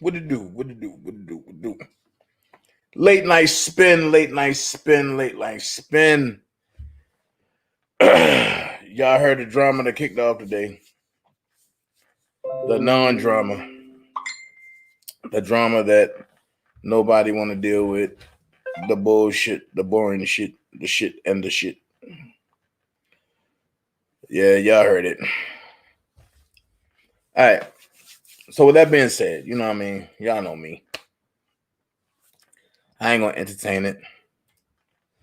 What it do? What it do? What it do? What it do? Late night spin, late night spin, late night spin. Y'all heard the drama that kicked off today. The non-drama. The drama that nobody want to deal with. The bullshit, the boring shit, the shit and the shit. Yeah, y'all heard it. All right. So with that being said, you know what I mean? Y'all know me. I ain't gonna entertain it.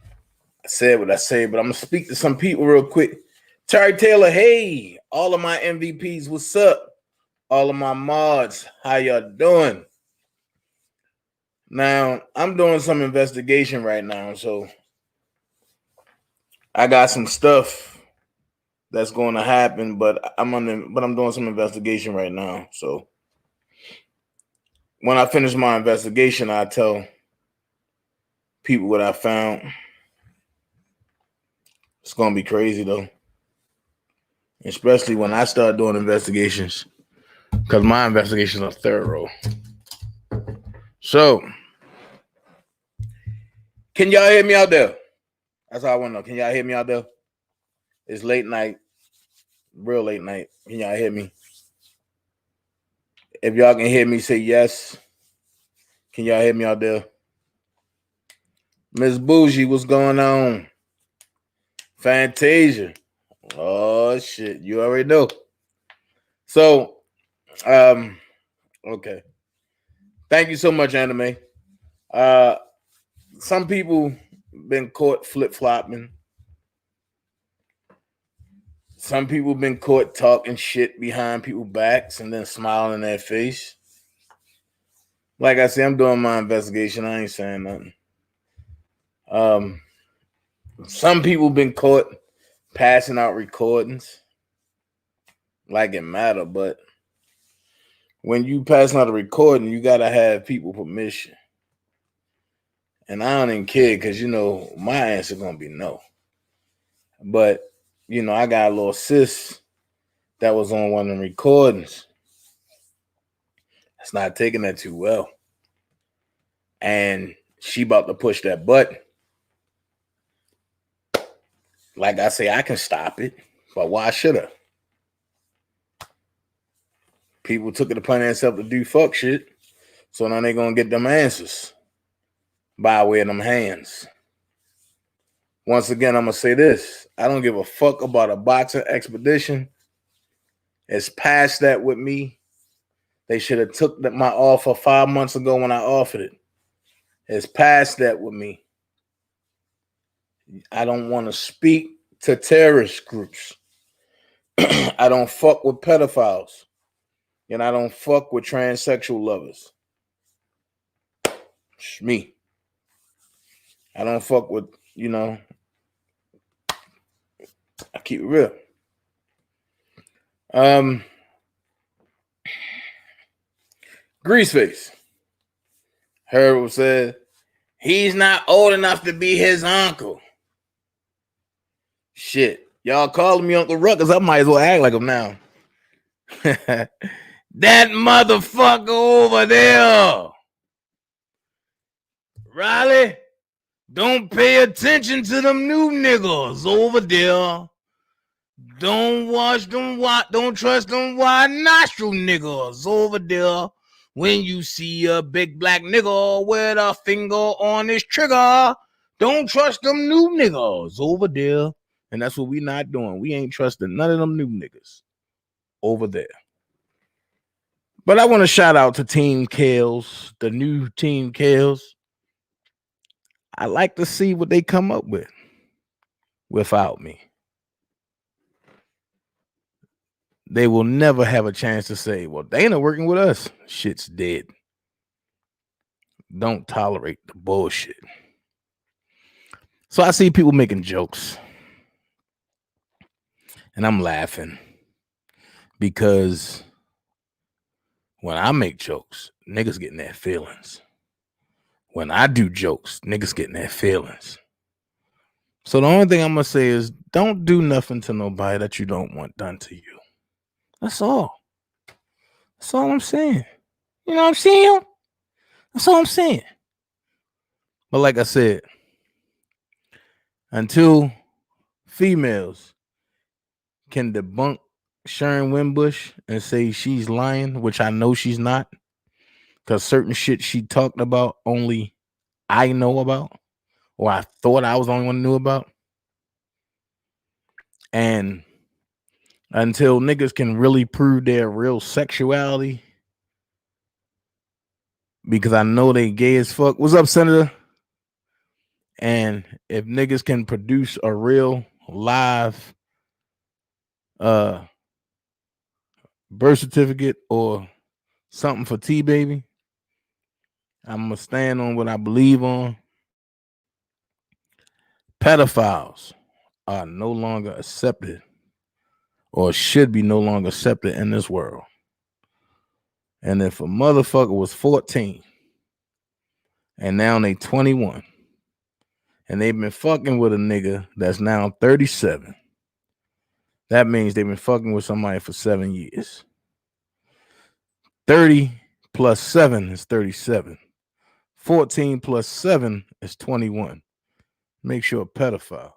I said what I said, but I'm gonna speak to some people real quick. Terry Taylor, hey, all of my MVPs, what's up? All of my mods, how y'all doing? Now, I'm doing some investigation right now, so I got some stuff that's going to happen, but I'm doing some investigation right now. So when I finish my investigation, I'll tell people what I found. It's gonna be crazy though, especially when I start doing investigations, because my investigations are thorough. So, can y'all hear me out there? That's all I want to know. Can y'all hear me out there? It's late night, real late night. Can y'all hear me? If y'all can hear me, say yes. Can y'all hear me out there? Miss Bougie, what's going on? Fantasia. Oh shit, you already know. So, okay. Thank you so much, Anime. Some people been caught flip-flopping. Some people been caught talking shit behind people's backs and then smiling in their face. Like I said, I'm doing my investigation. I ain't saying nothing. Some people been caught passing out recordings like it matter, but when you passing out a recording, you gotta have people permission. And I don't even care because, you know, my answer gonna be no. But, you know, I got a little sis that was on one of the recordings. It's not taking that too well. And she about to push that button. Like I say, I can stop it, but why should I? People took it upon themselves to do fuck shit, so now they gonna get them answers by way of them hands. Once again, I'm gonna say this. I don't give a fuck about a boxing expedition. It's past that with me. They should have took my offer 5 months ago when I offered it. It's past that with me. I don't want to speak to terrorist groups. I don't fuck with pedophiles. And I don't fuck with transsexual lovers. It's me. I don't fuck with, you know, I keep it real. Greaseface. Harold said, he's not old enough to be his uncle. Shit. Y'all calling me Uncle Ruckus. I might as well act like him now. That motherfucker over there. Riley, don't pay attention to them new niggas over there. Don't trust them wide nostril niggas over there. When you see a big black nigga with a finger on his trigger, don't trust them new niggas over there. And that's what we not doing. We ain't trusting none of them new niggas over there. But I want to shout out to Team Kales, the new Team Kales. I like to see what they come up with without me. They will never have a chance to say, well, Dana working with us. Shit's dead. Don't tolerate the bullshit. So I see people making jokes. And I'm laughing. Because when I make jokes, niggas getting their feelings. When I do jokes, niggas getting their feelings. So the only thing I'm going to say is don't do nothing to nobody that you don't want done to you. That's all. That's all I'm saying. You know what I'm saying? That's all I'm saying. But like I said, until females can debunk Sharon Wimbush and say she's lying, which I know she's not, because certain shit she talked about only I know about, or I thought I was the only one who knew about. And until niggas can really prove their real sexuality, because I know they gay as fuck. What's up, Senator? And if niggas can produce a real live birth certificate or something for T baby, I'm gonna stand on what I believe on. Pedophiles are no longer accepted, or should be no longer accepted in this world. And if a motherfucker was 14 and now they 21 and they've been fucking with a nigga that's now 37, that means they've been fucking with somebody for 7 years. 30 plus 7 is 37. 14 plus 7 is 21. Makes you a pedophile.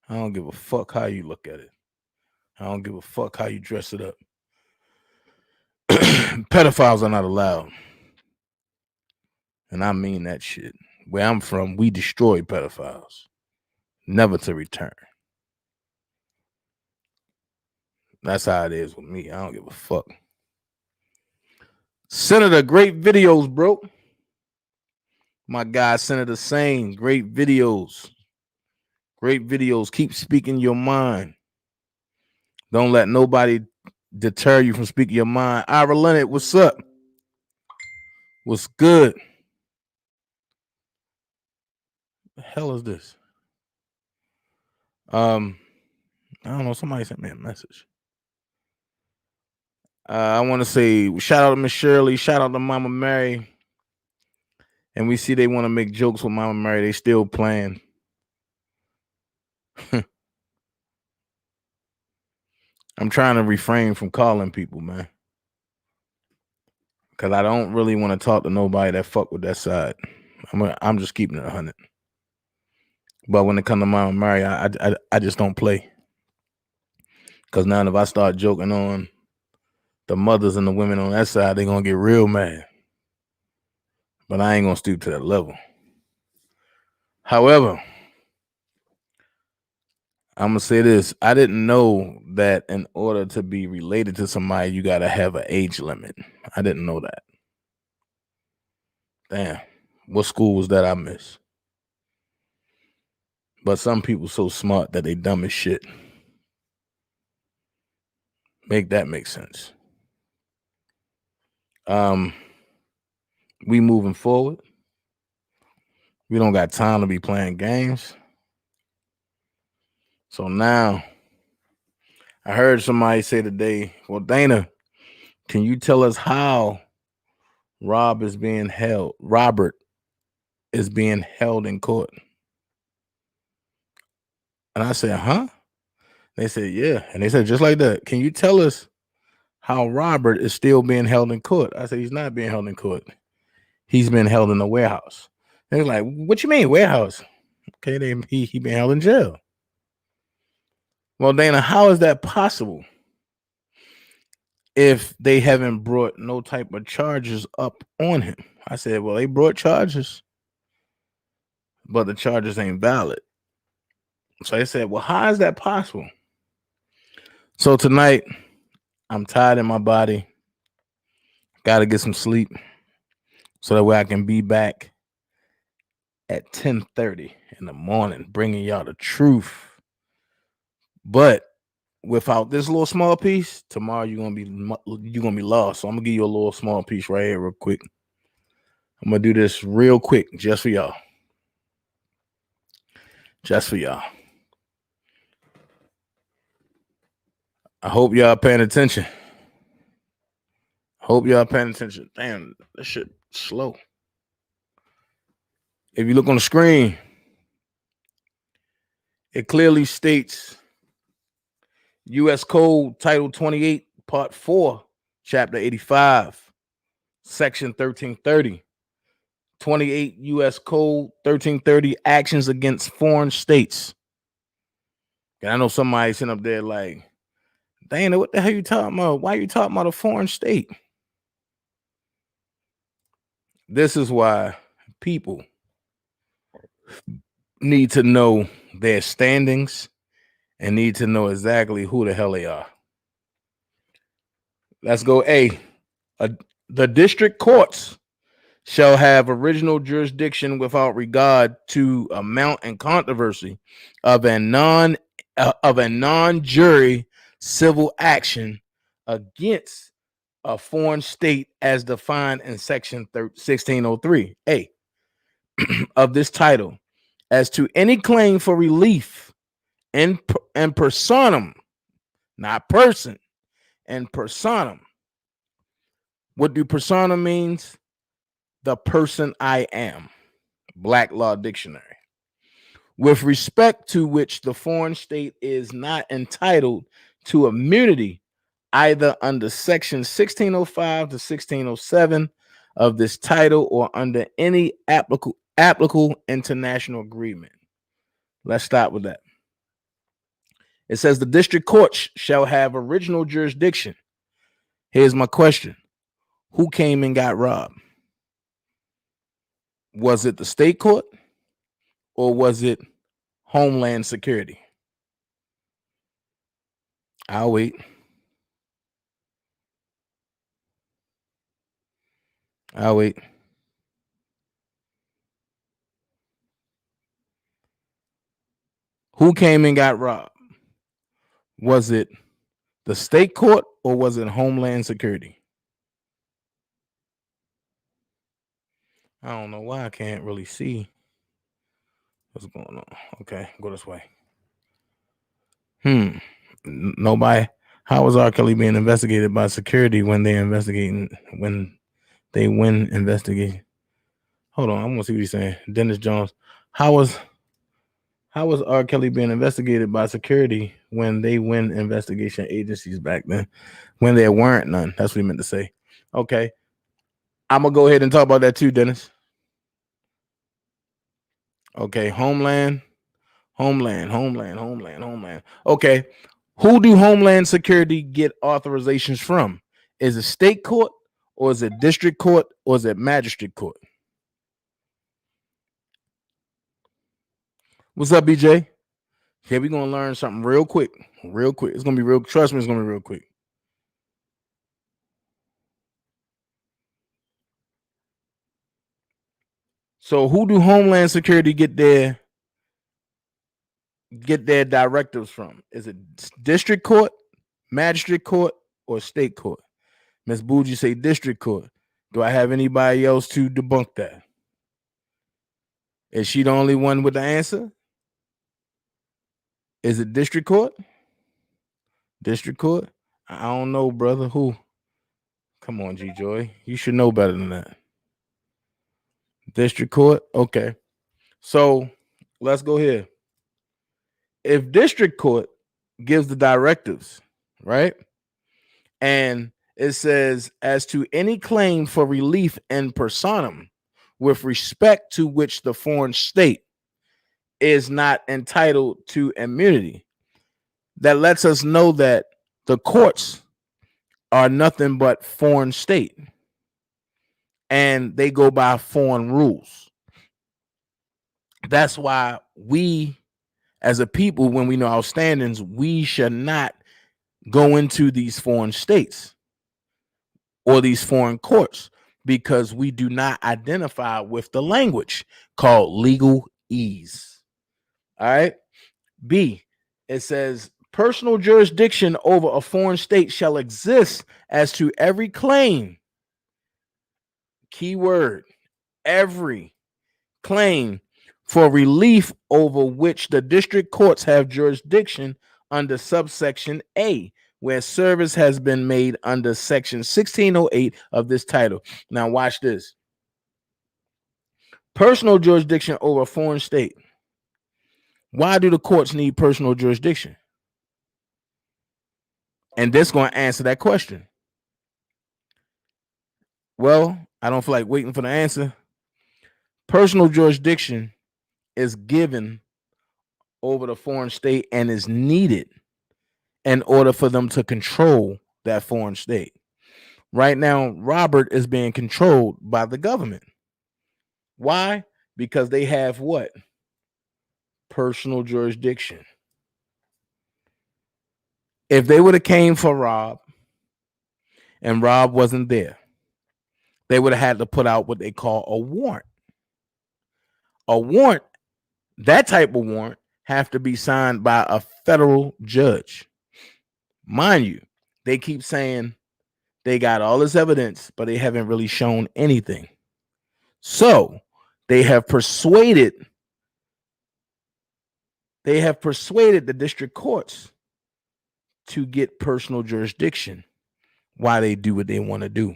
I don't give a fuck how you look at it. I don't give a fuck how you dress it up. Pedophiles are not allowed. And I mean that shit. Where I'm from, we destroy pedophiles. Never to return. That's how it is with me. I don't give a fuck. Senator, great videos, bro. My guy, Senator Sane, great videos. Great videos. Keep speaking your mind. Don't let nobody deter you from speaking your mind. Ira Leonard, what's up? What's good? The hell is this? I don't know. Somebody sent me a message. I want to say shout out to Miss Shirley, shout out to Mama Mary. And we see they want to make jokes with Mama Mary. They still playing. I'm trying to refrain from calling people, man. Because I don't really want to talk to nobody that fuck with that side. I'm just keeping it 100. But when it comes to Mama Mary, I just don't play. Because now if I start joking on the mothers and the women on that side, they're going to get real mad. But I ain't going to stoop to that level. However, I'm going to say this. I didn't know that in order to be related to somebody, you got to have an age limit. I didn't know that. Damn. What school was that I missed? But some people so smart that they dumb as shit. Make that make sense. We moving forward. We don't got time to be playing games. So now, I heard somebody say today, well, Dana, can you tell us how Robert is being held in court? And I said, huh? They said, yeah. And they said, just like that, can you tell us how Robert is still being held in court? I said, he's not being held in court. He's been held in a warehouse. They was like, what you mean warehouse? Okay, he been held in jail. Well, Dana, how is that possible if they haven't brought no type of charges up on him? I said, well, they brought charges, but the charges ain't valid. So they said, well, how is that possible? So tonight, I'm tired in my body. Got to get some sleep so that way I can be back at 10:30 in the morning, bringing y'all the truth. But without this little small piece, tomorrow you're gonna be lost. So I'm gonna give you a little small piece right here, real quick. I'm gonna do this real quick, just for y'all. Just for y'all. I hope y'all paying attention. Damn, that shit slow. If you look on the screen, it clearly states U.S. Code Title 28, Part 4, Chapter 85. Section 1330, 28 U.S. Code 1330, actions against foreign states. And I know somebody sitting up there like, Dana, what the hell you talking about? Why are you talking about a foreign state? This is why people need to know their standings and need to know exactly who the hell they are. Let's go. The district courts shall have original jurisdiction without regard to amount and controversy of a non-jury civil action against a foreign state as defined in section 1603 A of this title, as to any claim for relief in personam, not person, and personam. What do personam means? The person I am. Black Law Dictionary. With respect to which the foreign state is not entitled to immunity either under section 1605 to 1607 of this title or under any applicable international agreement. Let's start with that. It says the district courts shall have original jurisdiction. Here's my question. Who came and got robbed? Was it the state court or was it Homeland Security? I'll wait. Who came and got robbed? Was it the state court or was it Homeland Security? I don't know why I can't really see what's going on. Okay, go this way. Nobody. How was R. Kelly being investigated by security when they investigating when they win investigation? Hold on, I'm gonna see what he's saying. Dennis Jones. How was R. Kelly being investigated by security when they win investigation agencies back then, when there weren't none? That's what he meant to say. Okay, I'm gonna go ahead and talk about that too, Dennis. Okay, Homeland. Okay, who do Homeland Security get authorizations from? Is it state court or is it district court or is it magistrate court? What's up, BJ? Okay, we're gonna learn something real quick. It's gonna be real. Trust me, it's gonna be real quick. So, who do Homeland Security get their directives from? Is it district court, magistrate court, or state court? Miss Bougie say district court. Do I have anybody else to debunk that? Is she the only one with the answer? Is it district court? District court? I don't know, brother. Who? Come on, G Joy. You should know better than that. District court? Okay. So let's go here. If district court gives the directives, right? And it says, as to any claim for relief in personam with respect to which the foreign state is not entitled to immunity, that lets us know that the courts are nothing but foreign state and they go by foreign rules. That's why we as a people, when we know our standings, we should not go into these foreign states or these foreign courts because we do not identify with the language called legal ease. All right. B, it says personal jurisdiction over a foreign state shall exist as to every claim. Keyword, every claim for relief over which the district courts have jurisdiction under subsection A, where service has been made under section 1608 of this title. Now watch this. Personal jurisdiction over a foreign state. Why do the courts need personal jurisdiction? And this is going to answer that question. Well, I don't feel like waiting for the answer. Personal jurisdiction is given over the foreign state and is needed in order for them to control that foreign state. Right now, Robert is being controlled by the government. Why? Because they have what? Personal jurisdiction. If they would have came for Rob and Rob wasn't there, they would have had to put out what they call a warrant. A warrant, that type of warrant, have to be signed by a federal judge. Mind you, they keep saying they got all this evidence, but they haven't really shown anything. So they have persuaded the district courts to get personal jurisdiction while they do what they want to do.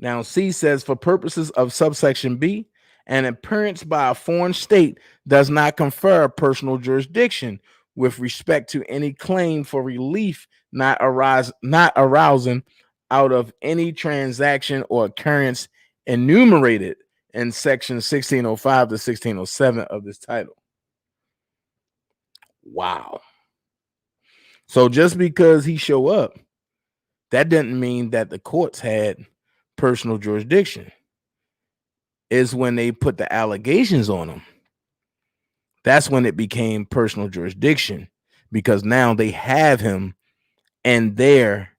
Now, C says, for purposes of subsection B, an appearance by a foreign state does not confer personal jurisdiction with respect to any claim for relief not arousing out of any transaction or occurrence enumerated in section 1605 to 1607 of this title. Wow. So just because he show up, that doesn't mean that the courts had personal jurisdiction. Is when they put the allegations on him. That's when it became personal jurisdiction, because now they have him in their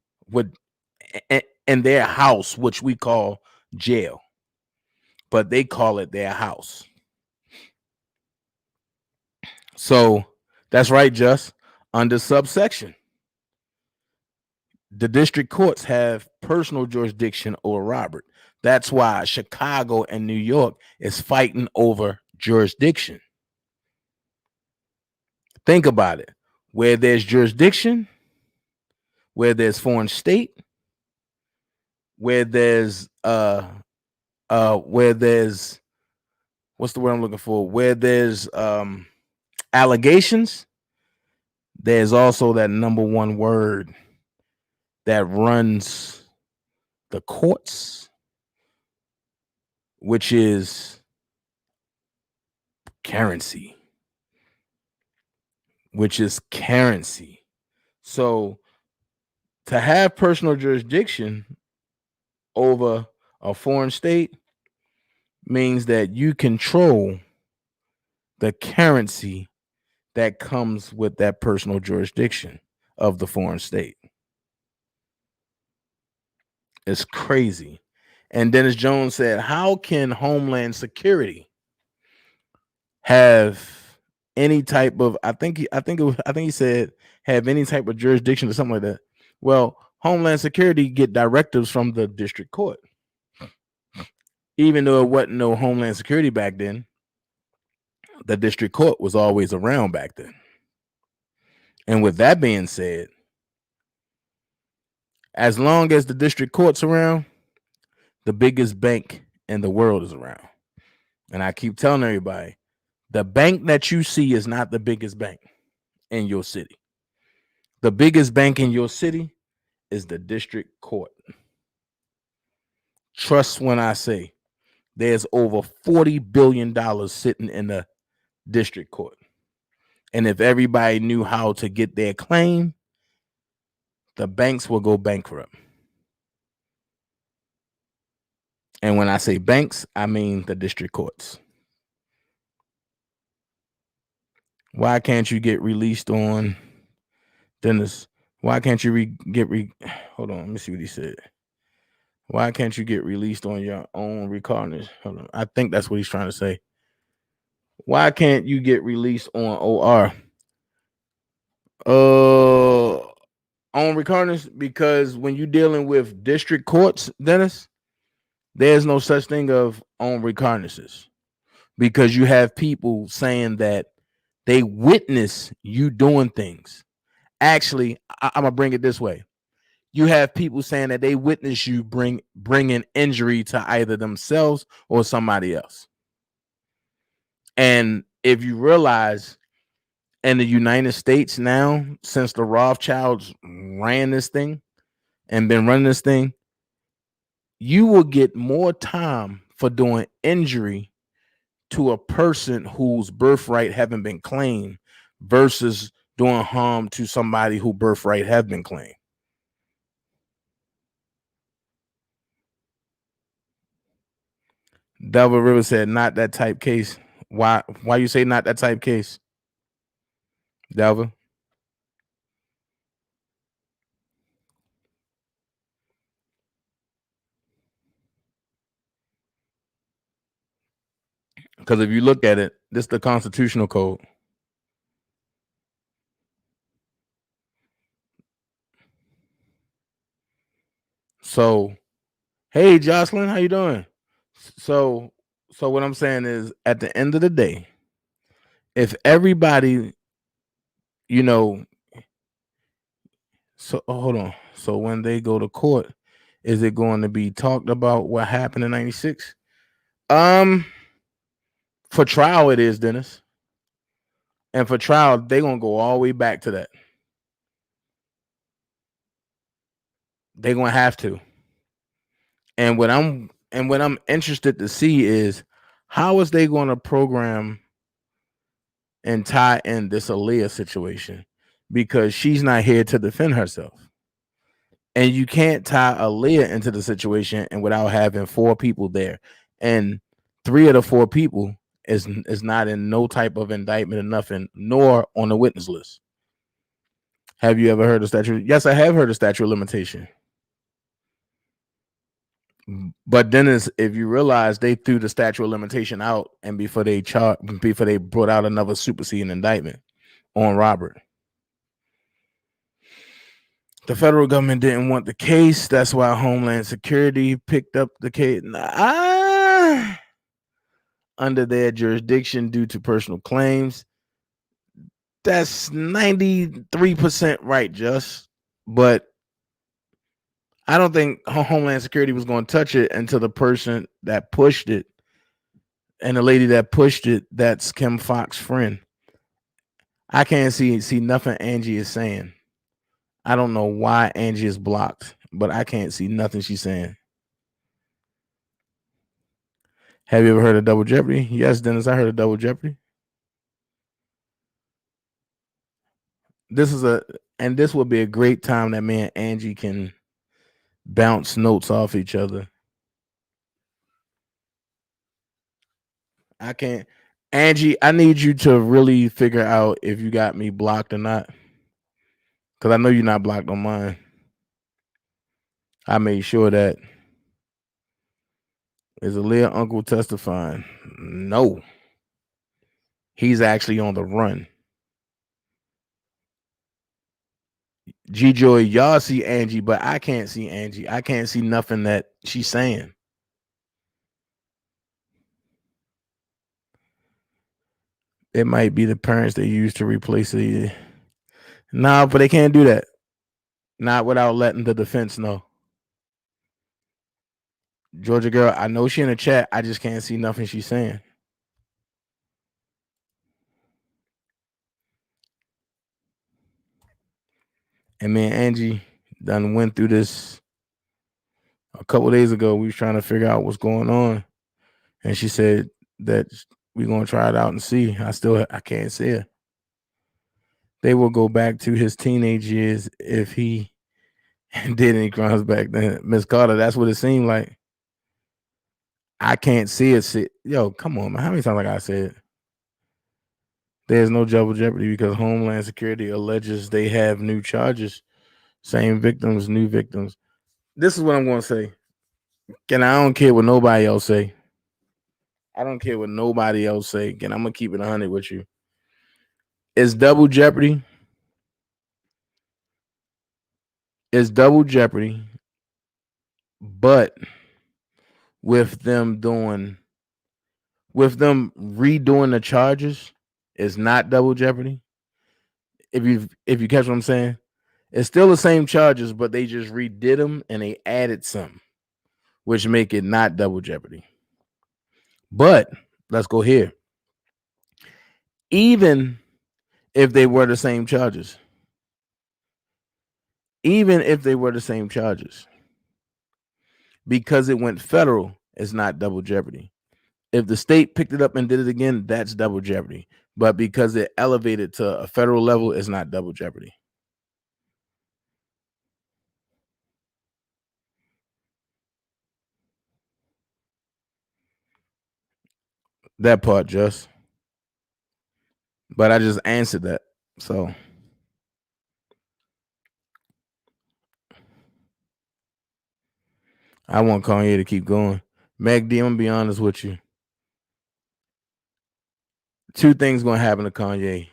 house, which we call jail, but they call it their house. So that's right, Just under subsection, the district courts have personal jurisdiction over Robert. That's why Chicago and New York is fighting over jurisdiction. Think about it. Where there's jurisdiction, where there's foreign state, where there's what's the word I'm looking for? Where there's allegations, there's also that number one word that runs the courts, which is currency. So to have personal jurisdiction over a foreign state means that you control the currency that comes with that personal jurisdiction of the foreign state. It's crazy. And Dennis Jones said, how can Homeland Security have any type of, I think he said have any type of jurisdiction or something like that? Well, Homeland Security get directives from the district court. Even though it wasn't no Homeland Security back then, the district court was always around back then. And with that being said, as long as the district court's around, the biggest bank in the world is around. And I keep telling everybody, the bank that you see is not the biggest bank in your city. The biggest bank in your city is the district court. Trust when I say there's over $40 billion sitting in the district court. And if everybody knew how to get their claim, the banks will go bankrupt. And when I say banks, I mean the district courts. Why can't you get released on Dennis? Why can't you hold on, let me see what he said. Why can't you get released on your own recordings? Hold on. I think that's what he's trying to say. Why can't you get released on OR? On recordings? Because when you're dealing with district courts, Dennis, there's no such thing of on recognizances, because you have people saying that they witness you doing things. Actually, I'm gonna bring it this way. You have people saying that they witness you bringing injury to either themselves or somebody else. And if you realize in the United States now, since the Rothschilds ran this thing and been running this thing, you will get more time for doing injury to a person whose birthright haven't been claimed versus doing harm to somebody whose birthright have been claimed. Delva River said, not that type case. Why you say not that type case, Delva? Because if you look at it, this is the constitutional code. So, hey, Jocelyn, how you doing? So what I'm saying is, at the end of the day, if everybody, hold on. So when they go to court, is it going to be talked about what happened in 96? For trial, it is, Dennis. And for trial, they're gonna go all the way back to that. They're gonna have to. And what I'm interested to see is, how is they going to program and tie in this Aaliyah situation, because she's not here to defend herself. And you can't tie Aaliyah into the situation and without having 4 people there. And 3 of the 4 people is not in no type of indictment or nothing, nor on the witness list. Have you ever heard of statute? Yes, I have heard of statute of limitation. But then if you realize they threw the statute of limitation out, and before they brought out another superseding indictment on Robert. The federal government didn't want the case. That's why Homeland Security picked up the case under their jurisdiction due to personal claims. That's 93% right, Just. But I don't think Homeland Security was going to touch it until the person that pushed it, and the lady that pushed it, that's Kim Fox's friend. I can't see nothing Angie is saying. I don't know why Angie is blocked, but I can't see nothing she's saying. Have you ever heard of double jeopardy? Yes, Dennis, I heard of double jeopardy. This would be a great time that me and Angie can bounce notes off each other. I can't. Angie, I need you to really figure out if you got me blocked or not, because I know you're not blocked on mine. I made sure that. Is Aaliyah uncle testifying? No. He's actually on the run. G-Joy, y'all see Angie, but I can't see Angie. I can't see nothing that she's saying. It might be the parents they use to replace the. No, but they can't do that. Not without letting the defense know. Georgia girl, I know she in the chat. I just can't see nothing she's saying. And me and Angie done went through this a couple days ago. We was trying to figure out what's going on, and she said that we're gonna try it out and see. I can't see it. They will go back to his teenage years if he did any crimes back then. Miss Carter, that's what it seemed like. I can't see it. Yo, come on, man. How many times I gotta say it? There's no double jeopardy because Homeland Security alleges they have new charges. Same victims, new victims. This is what I'm going to say. And I don't care what nobody else say. I don't care what nobody else say. And I'm going to keep it 100 with you. It's double jeopardy. It's double jeopardy. But with them redoing the charges, it's not double jeopardy. If you catch what I'm saying, it's still the same charges, but they just redid them and they added some, which make it not double jeopardy. But let's go here. Even if they were the same charges, even if they were the same charges. Because it went federal, it's not double jeopardy. If the state picked it up and did it again, that's double jeopardy. But because it elevated to a federal level, it's not double jeopardy. That part, just. But I just answered that. So I want Kanye to keep going. Meg D, I'm gonna be honest with you. Two things gonna happen to Kanye.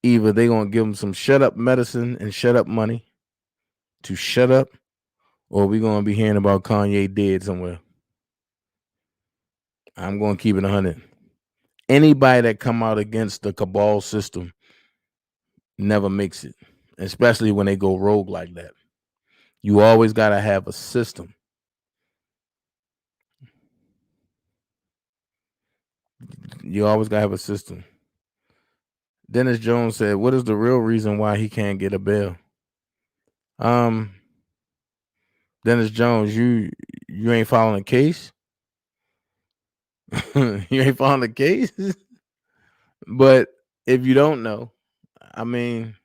Either they gonna give him some shut up medicine and shut up money to shut up, or we gonna be hearing about Kanye dead somewhere. I'm gonna keep it 100. Anybody that come out against the cabal system never makes it, especially when they go rogue like that. You always gotta have a system. You always gotta have a system. Dennis Jones said, "What is the real reason why he can't get a bail?" Dennis Jones, you ain't following a case. You ain't following the case. But if you don't know, I mean,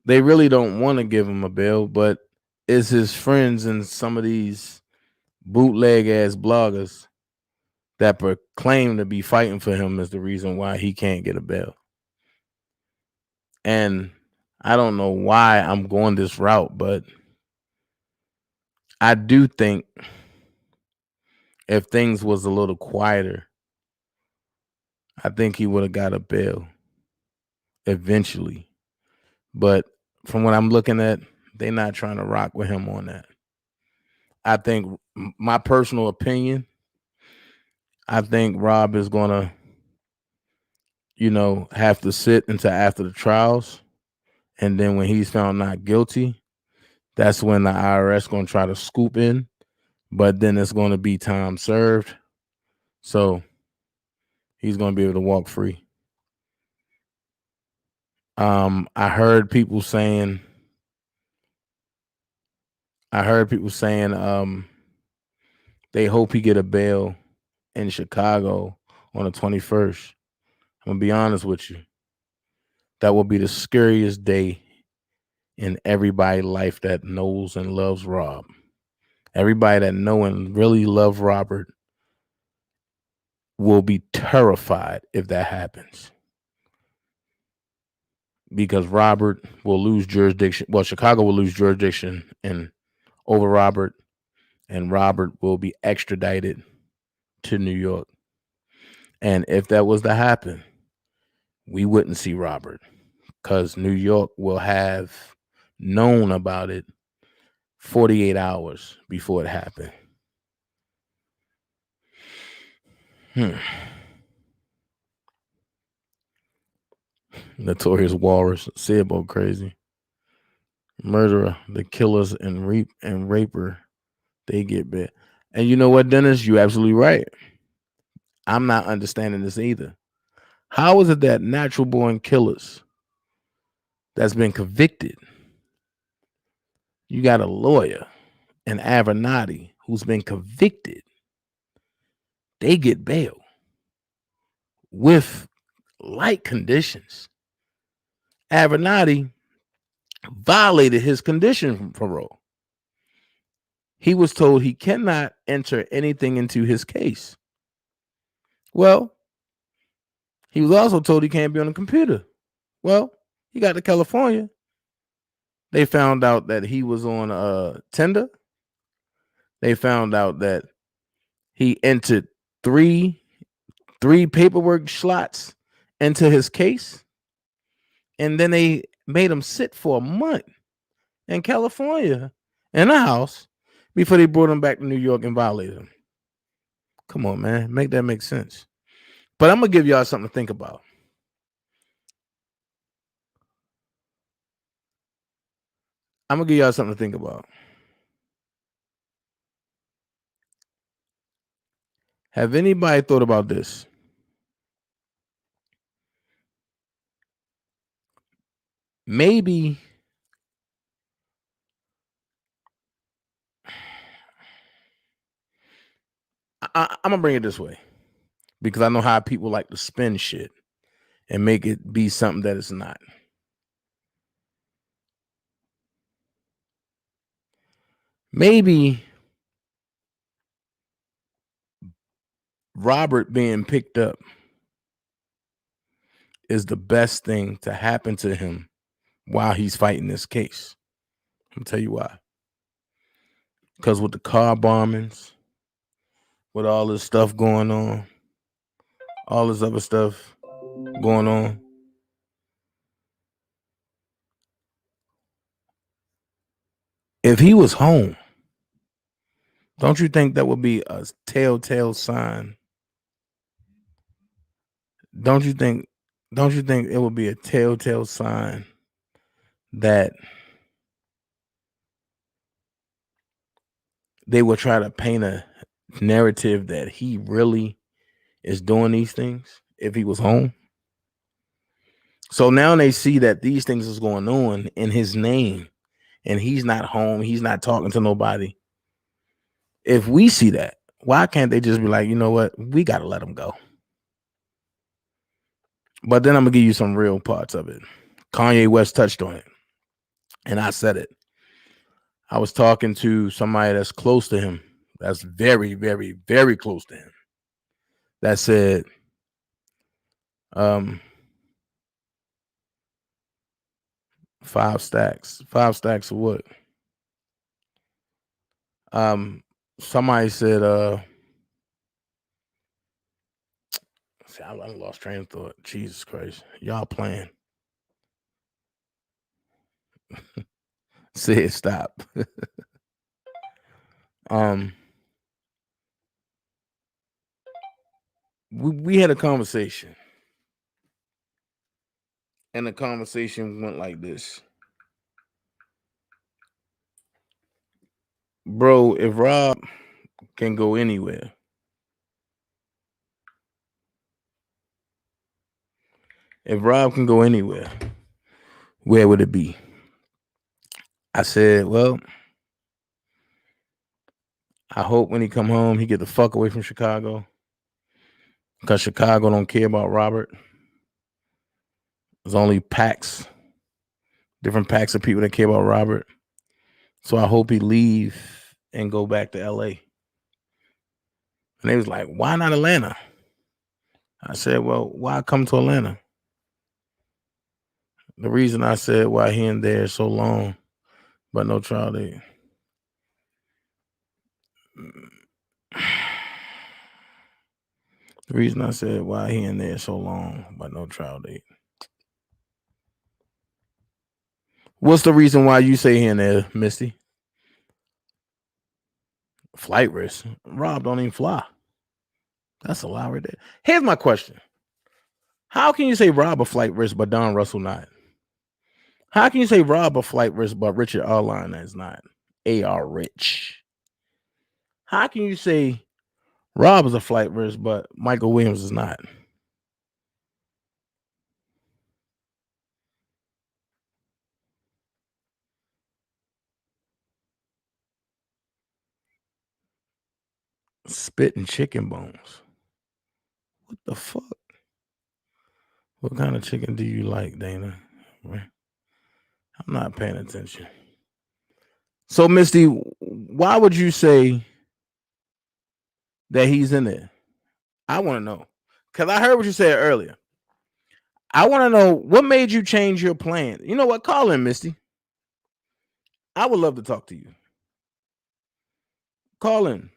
they really don't want to give him a bail, but it's his friends and some of these bootleg ass bloggers that proclaim to be fighting for him is the reason why he can't get a bail. And I don't know why I'm going this route, but I do think if things was a little quieter, I think he would have got a bail eventually. But from what I'm looking at, they're not trying to rock with him on that. I think, my personal opinion, I think Rob is gonna, have to sit until after the trials, and then when he's found not guilty, that's when the IRS gonna try to scoop in, but then it's gonna be time served, so he's gonna be able to walk free. I heard people saying they hope he get a bail in Chicago on the 21st. I'm gonna be honest with you. That will be the scariest day in everybody's life that knows and loves Rob. Everybody that know and really love Robert will be terrified if that happens. Because Robert will lose jurisdiction. Well, Chicago will lose jurisdiction over Robert, and Robert will be extradited to New York. And if that was to happen, we wouldn't see Robert because New York will have known about it 48 hours before it happened. Notorious Walrus, Seabo crazy. Murderer, the killers and raper, they get bit. And you know what, Dennis? You're absolutely right. I'm not understanding this either. How is it that natural born killers that's been convicted, you got a lawyer, an Avenatti, who's been convicted, they get bail with light conditions? Avenatti violated his condition from parole. He was told he cannot enter anything into his case. Well, he was also told he can't be on the computer. Well, he got to California. They found out that he was on Tinder. They found out that he entered three paperwork slots into his case. And then they made him sit for a month in California in a house before they brought him back to New York and violated him. Come on, man. Make that make sense. But I'm going to give y'all something to think about. Have anybody thought about this? Maybe I'm gonna bring it this way because I know how people like to spin shit and make it be something that it's not. Maybe Robert being picked up is the best thing to happen to him while he's fighting this case. I'll tell you why. Because with the car bombings, with all this stuff going on, all this other stuff going on, if he was home, don't you think that would be a telltale sign? Don't you think it would be a telltale sign that they will try to paint a narrative that he really is doing these things if he was home? So now they see that these things is going on in his name and he's not home, he's not talking to nobody. If we see that, why can't they just be like, you know what, we got to let him go? But then I'm gonna give you some real parts of it. Kanye West touched on it, and I said it. I was talking to somebody that's close to him, that's very, very, very close to him, that said, 5 stacks. 5 stacks of what? Somebody said, see, I lost train of thought. Jesus Christ. Y'all playing. Said stop. We had a conversation. And the conversation went like this. Bro, if Rob can go anywhere, where would it be? I said, well, I hope when he come home, he get the fuck away from Chicago, because Chicago don't care about Robert. There's only different packs of people that care about Robert. So I hope he leave and go back to LA. And they was like, why not Atlanta? I said, well, why come to Atlanta? The reason I said why he in there so long, but no trial date. The reason I said why he in there so long, but no trial date. What's the reason why you say he in there, Misty? Flight risk. Rob don't even fly. That's a lie right there. Here's my question. How can you say Rob a flight risk, but Don Russell not? How can you say Rob a flight risk, but Richard Arline is not? A.R. Rich. How can you say Rob is a flight risk, but Michael Williams is not? Spitting chicken bones. What the fuck? What kind of chicken do you like, Dana? I'm not paying attention. So, Misty, why would you say that he's in there? I want to know. Because I heard what you said earlier. I want to know what made you change your plan. You know what? Call in, Misty. I would love to talk to you. Call in.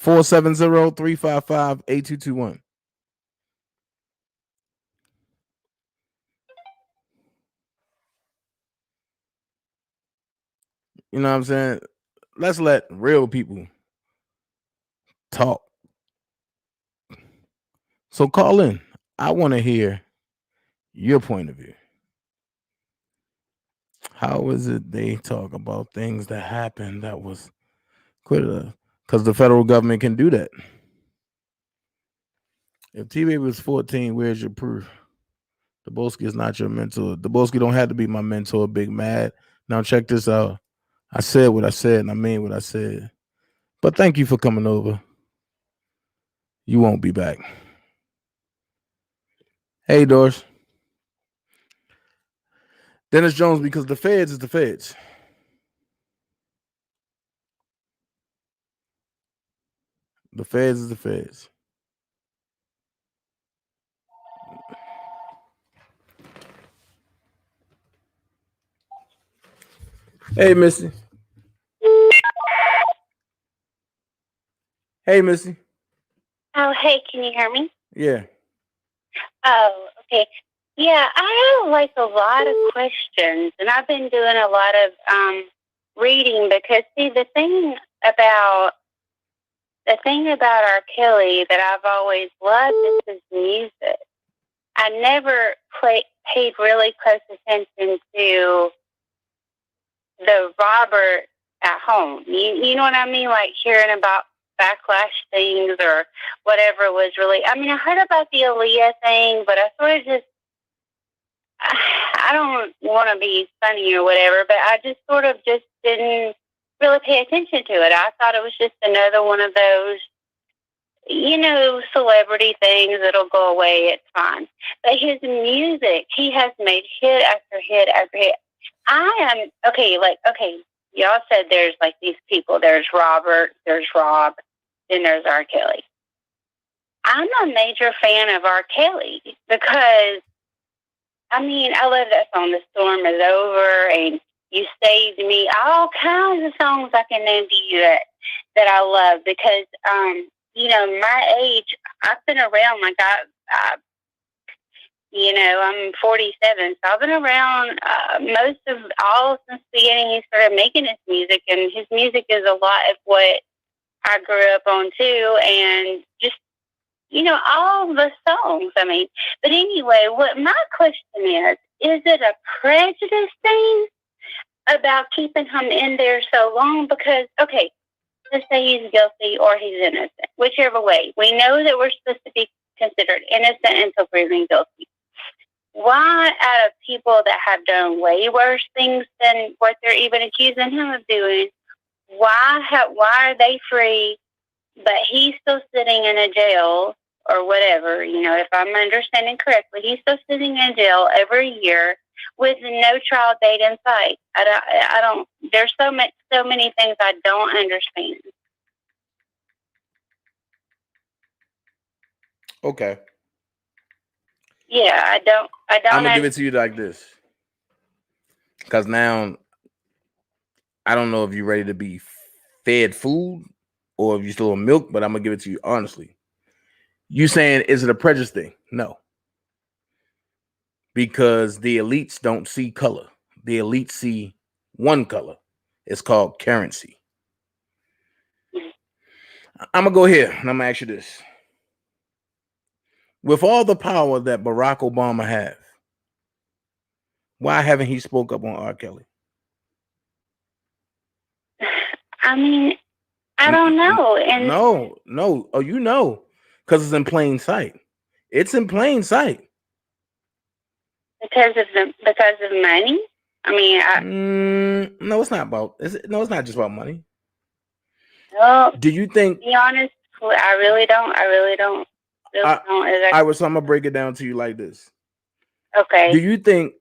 470-355-8221. You know what I'm saying? Let's let real people talk. So call in. I want to hear your point of view. How is it they talk about things that happened that was quit? Because the federal government can do that. If T-Baby was 14, where's your proof? Daboski is not your mentor. Daboski don't have to be my mentor, Big Mad. Now check this out. I said what I said, and I mean what I said. But thank you for coming over. You won't be back. Hey, Doris. Dennis Jones, because the feds is the feds. The feds is the feds. Hey, Missy. Hey, Missy. Oh, hey, can you hear me? Yeah. Oh, okay. Yeah, I have like a lot of questions, and I've been doing a lot of reading because see the thing about R. Kelly that I've always loved is his music. I never paid really close attention to the Robert at home. You know what I mean? Like hearing about backlash things or whatever was really. I mean, I heard about the Aaliyah thing, but I sort of just. I don't want to be funny or whatever, but I just sort of just didn't really pay attention to it. I thought it was just another one of those, celebrity things that'll go away. It's fine. But his music, he has made hit after hit after hit. Okay, y'all said there's like these people. There's Robert, there's Rob, then there's R. Kelly. I'm a major fan of R. Kelly because, I mean, I love that song, The Storm Is Over, and You Saved Me. All kinds of songs I can name to you that I love because, my age, I've been around, like I'm 47, so I've been around most of all since the beginning he started making his music, and his music is a lot of what I grew up on too, and just, all the songs, I mean. But anyway, what my question is it a prejudice thing about keeping him in there so long? Because, okay, let's say he's guilty or he's innocent, whichever way. We know that we're supposed to be considered innocent until proven guilty. Why, out of people that have done way worse things than what they're even accusing him of doing, why are they free, but he's still sitting in a jail or whatever? If I'm understanding correctly, he's still sitting in jail every year with no trial date in sight. I don't. There's so many things I don't understand. Okay. Yeah, I don't. I'm gonna give it to you like this, because now I don't know if you're ready to be fed food or if you're still on milk, but I'm gonna give it to you honestly. You saying, is it a prejudice thing? No, because the elites don't see color. The elites see one color. It's called currency. I'm gonna go here and I'm gonna ask you this: with all the power that Barack Obama have, why haven't he spoke up on R. Kelly? I mean, I don't know. And no. Oh, because it's in plain sight. It's in plain sight. Because of money. I mean, no, it's not about. No, it's not just about money. Well, do you think? To be honest, I really don't. I was. So I'm gonna break it down to you like this. Okay. Do you think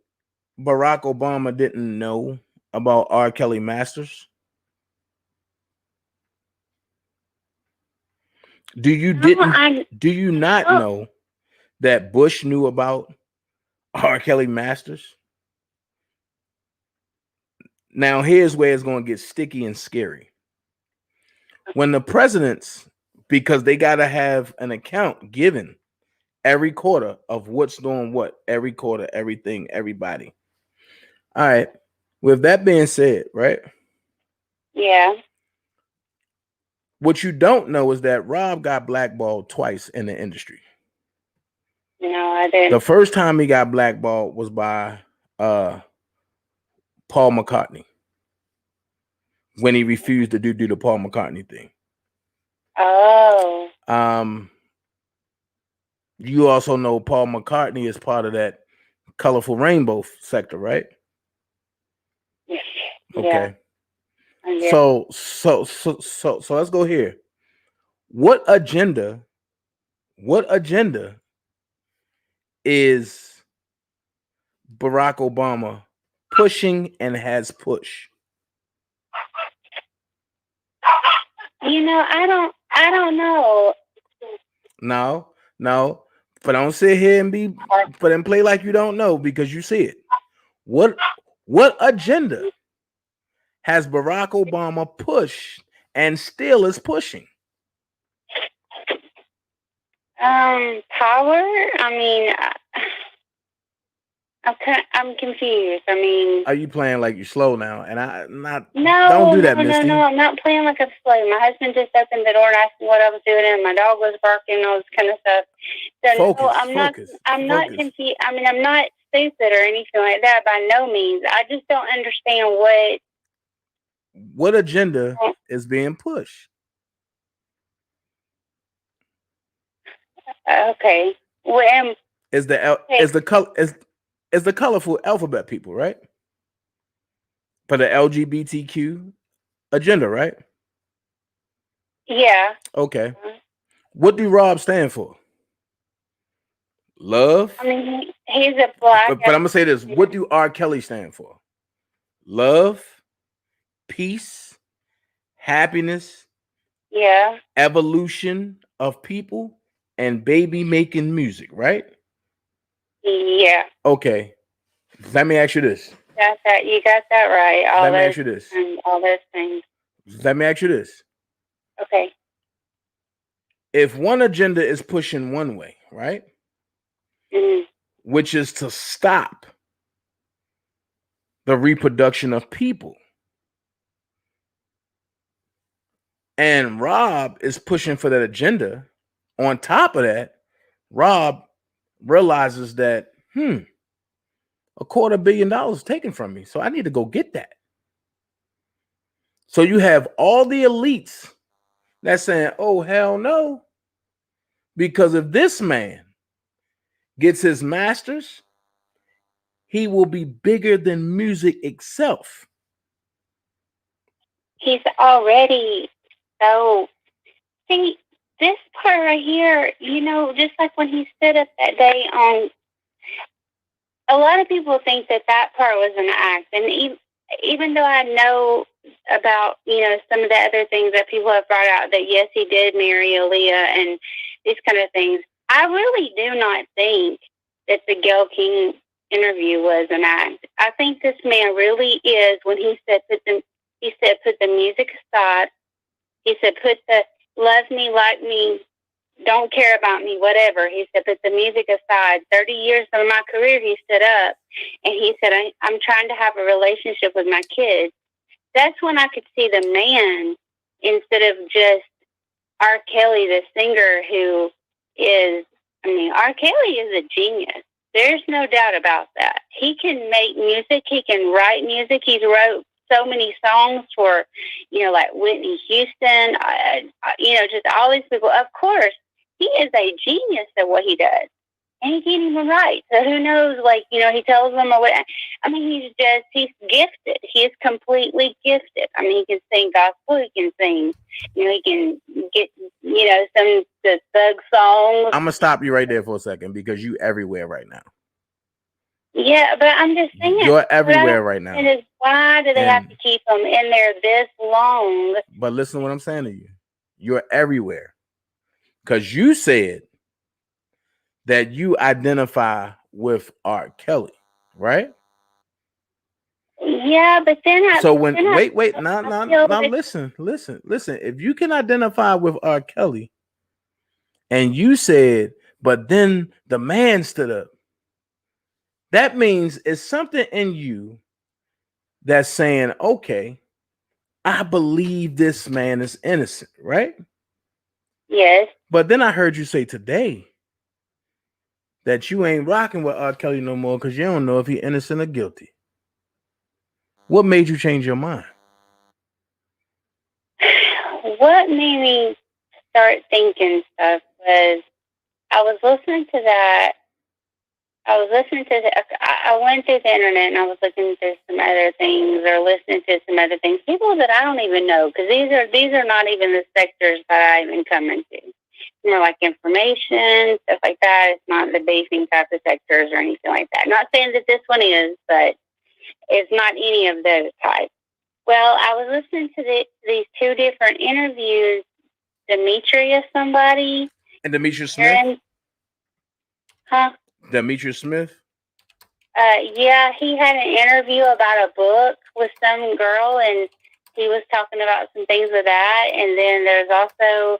Barack Obama didn't know about R. Kelly Masters? Do you not know that Bush knew about R. Kelly Masters? Now, here's where it's going to get sticky and scary. When the presidents, because they got to have an account given every quarter of what's doing what, every quarter, everything, everybody. All right. With that being said, right? Yeah. What you don't know is that Rob got blackballed twice in the industry. No, I didn't. The first time he got blackballed was by Paul McCartney, when he refused to do the Paul McCartney thing. Oh. You also know Paul McCartney is part of that colorful rainbow sector, right? Yeah. Okay. So let's go here. What agenda What agenda is Barack Obama pushing and has pushed? I don't know. No, but don't sit here and play like you don't know because you see it. What agenda has Barack Obama pushed and still is pushing? Power. I mean, I'm confused. I mean, are you playing like you're slow now? And don't do that, Misty. No, I'm not playing like I'm slow. My husband just opened the door and asked me what I was doing, and my dog was barking and all this kind of stuff. So I'm not confused. I mean, I'm not stupid or anything like that by no means. I just don't understand what agenda is being pushed. Okay. Well, is the colorful alphabet people, right? For the LGBTQ agenda, right? Yeah. Okay. What do Rob stand for? Love. I mean, he's a black. But I'm gonna say this: what do R. Kelly stand for? Love, peace, happiness. Yeah. Evolution of people and baby making music, right? Yeah. Okay. Let me ask you this. You got that right. Let me ask you this. All those things. Let me ask you this. Okay. If one agenda is pushing one way, right? Mm-hmm. Which is to stop the reproduction of people. And Rob is pushing for that agenda. On top of that, Rob realizes that, $250 million taken from me. So I need to go get that. So you have all the elites that's saying, oh, hell no. Because if this man gets his masters, he will be bigger than music itself. He's already so. See, this part right here, just like when he stood up that day on. A lot of people think that part was an act. And even though I know about, some of the other things that people have brought out, that yes, he did marry Aaliyah and these kind of things, I really do not think that the Gayle King interview was an act. I think this man really is, when he said put the music aside. He said put the love me, like me, don't care about me, whatever. He said put the music aside. 30 years of my career, he stood up and he said, I'm trying to have a relationship with my kids. That's when I could see the man, instead of just R. Kelly, the singer, who is, R. Kelly is a genius. There's no doubt about that. He can make music. He can write music. He's wrote so many songs for, like Whitney Houston, just all these people. Of course, he is a genius at what he does. And he can't even write. So who knows, he tells them or what. He's gifted. He is completely gifted. He can sing gospel. He can sing, he can get, some the thug songs. I'm going to stop you right there for a second because you everywhere right now. Yeah, but I'm just saying. You're everywhere right now. And why do they have to keep them in there this long? But listen to what I'm saying to you. You're everywhere. Because you said that you identify with R. Kelly, right? Yeah, but then listen. If you can identify with R. Kelly, and you said, but then the man stood up, that means it's something in you that's saying, okay, I believe this man is innocent, right? Yes. But then I heard you say today that you ain't rocking with R. Kelly no more because you don't know if he's innocent or guilty. What made you change your mind? What made me start thinking stuff was I was listening to that. I went through the internet and I was looking through some other things or listening to some other things. People that I don't even know, because these are not even the sectors that I even come into. more like information, stuff like that. It's not the beefing type of sectors or anything like that. Not saying that this one is, but it's not any of those types. Well, I was listening to these two different interviews. Demetria somebody. And Demetria Smith? Huh? Demetria Smith? Yeah, he had an interview about a book with some girl, and he was talking about some things with that. And then there's also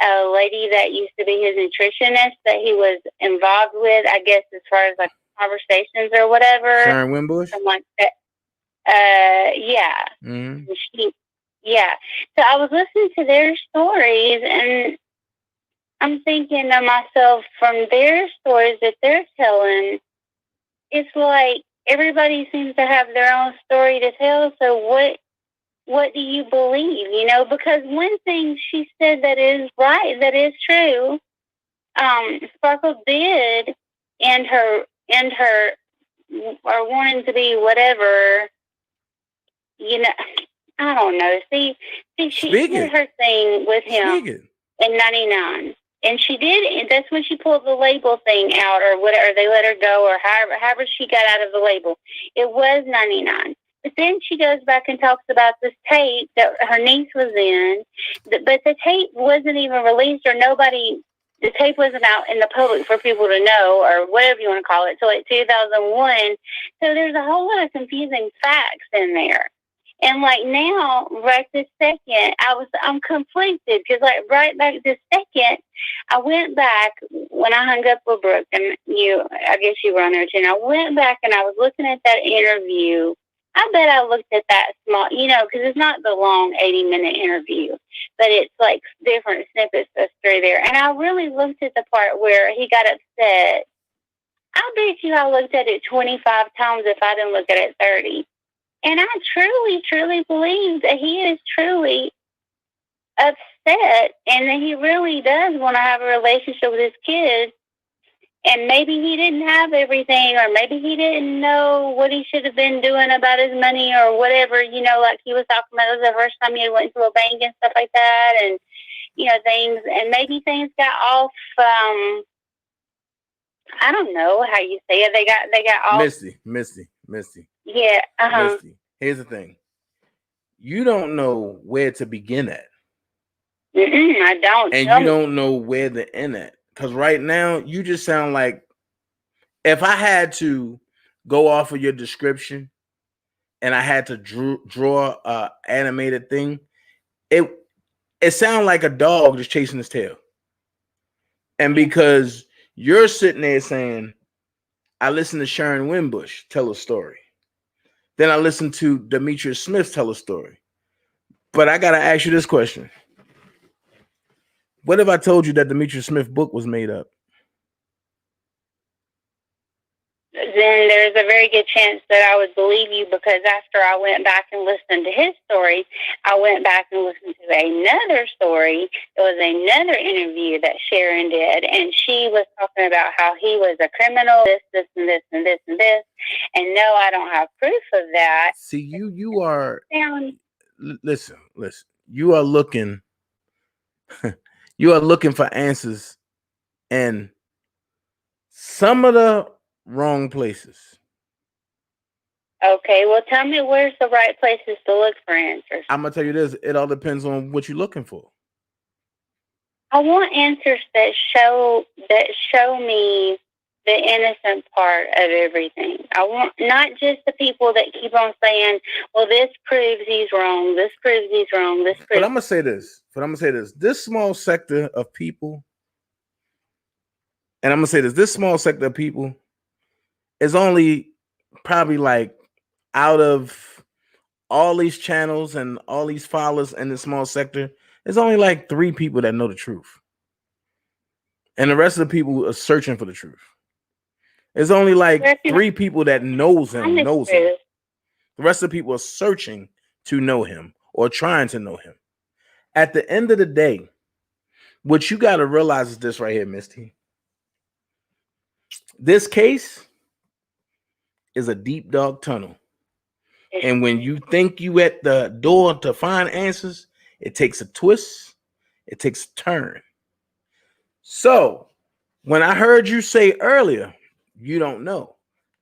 a lady that used to be his nutritionist that he was involved with, I guess, as far as like conversations or whatever. Sharon Wimbush? Something like that. Yeah. Mm-hmm. Yeah. So I was listening to their stories, and I'm thinking to myself, from their stories that they're telling, it's like everybody seems to have their own story to tell. So what do you believe? You know, because one thing she said that is right, that is true. Sparkle did end her or wanting to be whatever. You know, I don't know. See, she did her thing with him in '99. And she did, and that's when she pulled the label thing out, or whatever, they let her go, or however she got out of the label. It was '99. But then she goes back and talks about this tape that her niece was in, but the tape wasn't even released, or the tape wasn't out in the public for people to know, or whatever you want to call it, till like 2001. So there's a whole lot of confusing facts in there. And like now, right this second, I'm conflicted, because like right back this second, I went back when I hung up with Brooke, and I guess you were on there too. And I went back and I was looking at that interview. I bet I looked at that small, because it's not the long 80-minute interview, but it's like different snippets that's through there. And I really looked at the part where he got upset. I bet you I looked at it 25 times if I didn't look at it 30. And I truly, truly believe that he is truly upset, and that he really does want to have a relationship with his kids. And maybe he didn't have everything, or maybe he didn't know what he should have been doing about his money or whatever, like he was talking about. It was the first time he went to a bank and stuff like that, and, things, and maybe things got off, I don't know how you say it. They got off. Misty. Yeah. Misty, here's the thing. You don't know where to begin at. I don't. And you don't know where to end at. Because right now, you just sound like, if I had to go off of your description and I had to draw a animated thing, it sounds like a dog just chasing his tail. And because you're sitting there saying, I listened to Sharon Wimbush tell a story. Then I listened to Demetria Smith tell a story. But I got to ask you this question. What if I told you that Demetria Smith book was made up? Then there's a very good chance that I would believe you, because after I went back and listened to his story, I went back and listened to another story. It was another interview that Sharon did, and she was talking about how he was a criminal, this, and this, and this, and this. And no, I don't have proof of that. See, you are... Listen. You are looking... you are looking for answers in some of the wrong places. Okay, well, tell me where's the right places to look for answers. I'm gonna tell you this: it all depends on what you're looking for. I want answers that show me the innocent part of everything. I want not just the people that keep on saying, "Well, this proves he's wrong. This proves he's wrong. This proves." But I'm gonna say this. This small sector of people, and I'm gonna say this small sector of people is only probably like, out of all these channels and all these followers in this small sector, there's only like 3 people that know the truth. And the rest of the people are searching for the truth. There's only like 3 people that knows him. The rest of the people are searching to know him or trying to know him. At the end of the day, what you got to realize is this right here, Misty. This case is a deep, dark tunnel. And when you think you at the door to find answers, it takes a twist. It takes a turn. So when I heard you say earlier, you don't know,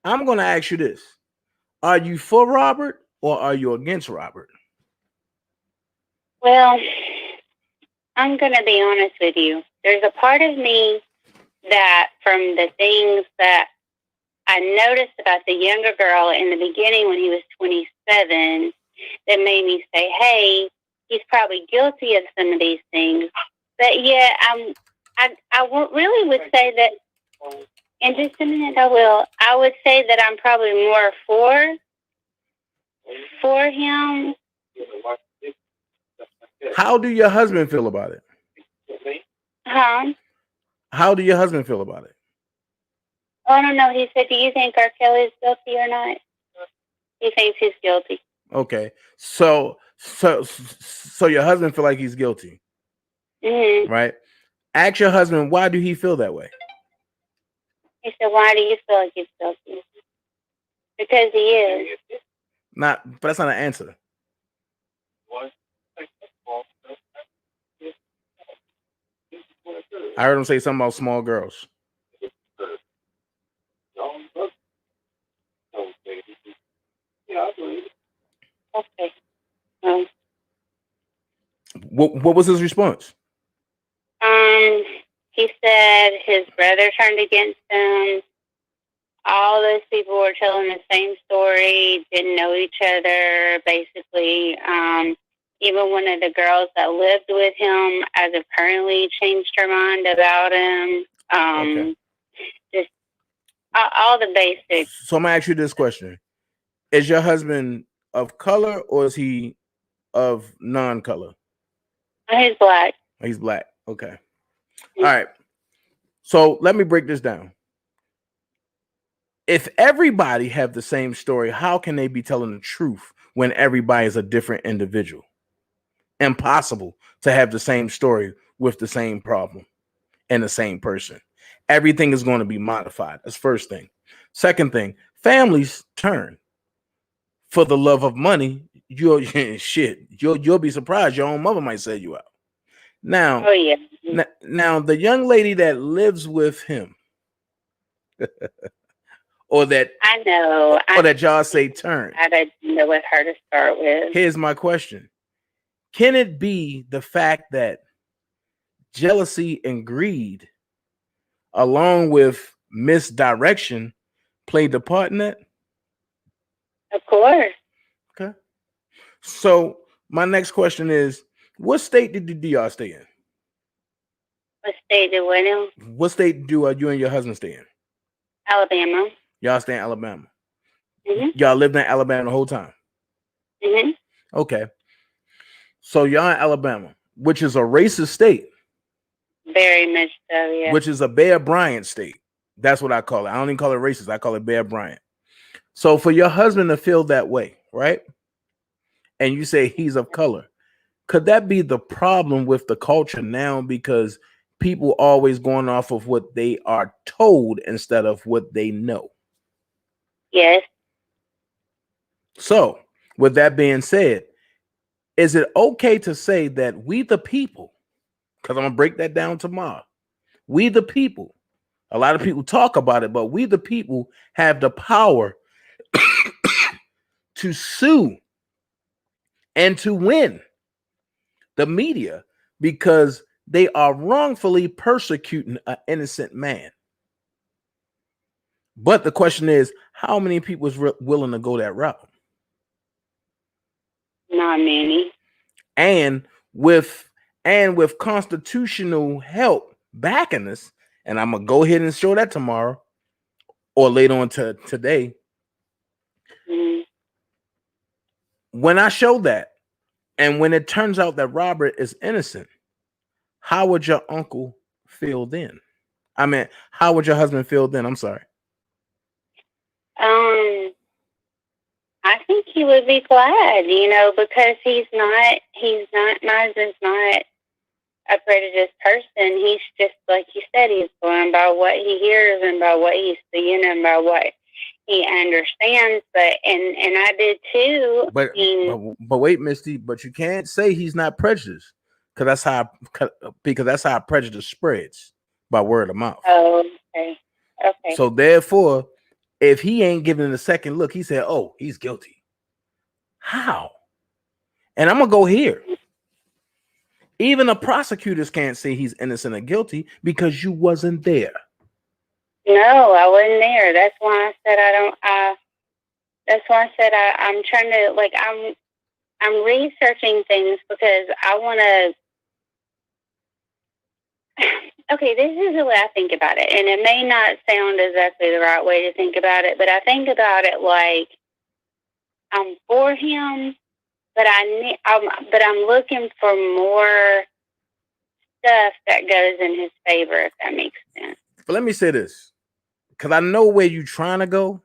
I'm going to ask you this. Are you for Robert or are you against Robert? Well, I'm going to be honest with you. There's a part of me that, from the things that I noticed about the younger girl in the beginning when he was 27, that made me say, hey, he's probably guilty of some of these things. But yeah, really would say that, in just a minute I will. I would say that I'm probably more for him. How do your husband feel about it? Huh? How do your husband feel about it? I don't know. He said, do you think R. Kelly is guilty or not? He thinks he's guilty. Okay. So your husband feel like he's guilty. Mm-hmm. Right? Ask your husband, why do he feel that way? He said, why do you feel like he's guilty? Because he is. But that's not an answer. I heard him say something about small girls. Okay. What was his response? He said his brother turned against him. All those people were telling the same story, didn't know each other, basically. Even one of the girls that lived with him as of currently changed her mind about him. Okay. Just all the basics. So I'm going to ask you this question. Is your husband of color or is he of non-color? He's black. He's black. Okay. All right. So let me break this down. If everybody have the same story, how can they be telling the truth when everybody is a different individual? Impossible to have the same story with the same problem and the same person. Everything is going to be modified. That's first thing. Second thing, families turn. For the love of money, you'll be surprised. Your own mother might sell you out. Now, oh yeah. Now the young lady that lives with him, or that I know, or that y'all say turn. I don't know what her to start with. Here's my question: can it be the fact that jealousy and greed, along with misdirection, played the part in that? Of course. Okay. So my next question is: what state did y'all stay in? What state did we in? What state do you and your husband stay in? Alabama. Y'all stay in Alabama. Mm-hmm. Y'all lived in Alabama the whole time. Mm-hmm. Okay. So y'all in Alabama, which is a racist state. Very much so, yeah. Which is a Bear Bryant state. That's what I call it. I don't even call it racist. I call it Bear Bryant. So for your husband to feel that way, right? And you say he's of color. Could that be the problem with the culture now? Because people always going off of what they are told instead of what they know. Yes. So with that being said, is it okay to say that we the people, because I'm going to break that down tomorrow, we the people, a lot of people talk about it, but we the people have the power to sue and to win the media because they are wrongfully persecuting an innocent man. But the question is, how many people is willing to go that route? Not many. And with constitutional help backing us, and I'm gonna go ahead and show that tomorrow or later on today. Mm-hmm. When I show that, and when it turns out that Robert is innocent, how would your uncle feel then? I mean, how would your husband feel then? I'm sorry. I think he would be glad, because he's not, Miles is not a prejudiced person. He's just, like you said, he's going by what he hears and by what he's seeing and by what he understands. But, and I did too. But wait, Misty, but you can't say he's not prejudiced because that's how prejudice spreads. by word of mouth. Oh, okay. Okay. So therefore, if he ain't giving it a second look, he said, "Oh, he's guilty." How? And I'm gonna go here. Even the prosecutors can't say he's innocent or guilty because you wasn't there. No, I wasn't there. That's why I said I don't. That's why I said I'm trying to like I'm researching things because I want to. Okay, this is the way I think about it, and it may not sound exactly the right way to think about it, but I think about it like I'm for him, but I'm looking for more stuff that goes in his favor, if that makes sense. But let me say this, because I know where you're trying to go,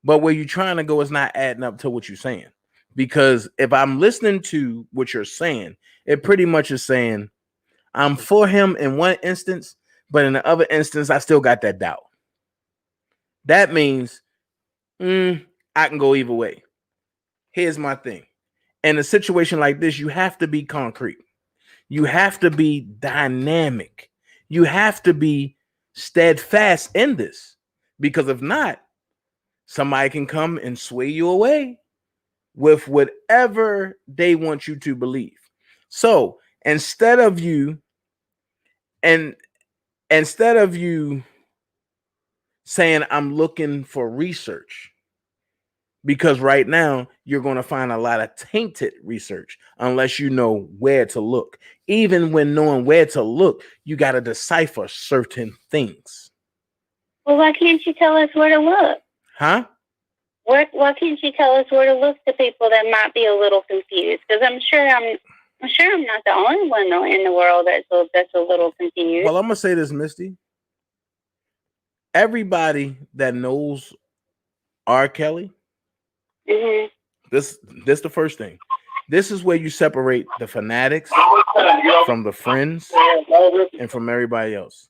but where you're trying to go is not adding up to what you're saying. Because if I'm listening to what you're saying, it pretty much is saying I'm for him in one instance, but in the other instance, I still got that doubt. That means I can go either way. Here's my thing. In a situation like this, you have to be concrete. You have to be dynamic. You have to be steadfast in this. Because if not, somebody can come and sway you away with whatever they want you to believe. So instead of you saying I'm looking for research, because right now you're going to find a lot of tainted research unless you know where to look. Even when knowing where to look, you got to decipher certain things. Well, why can't you tell us where to look? Huh? Why can't you tell us where to look to people that might be a little confused? Because I'm sure I'm not the only one in the world that's a little confused. Well, I'm gonna say this, Misty. Everybody that knows R. Kelly, this the first thing. This is where you separate the fanatics from the friends and from everybody else.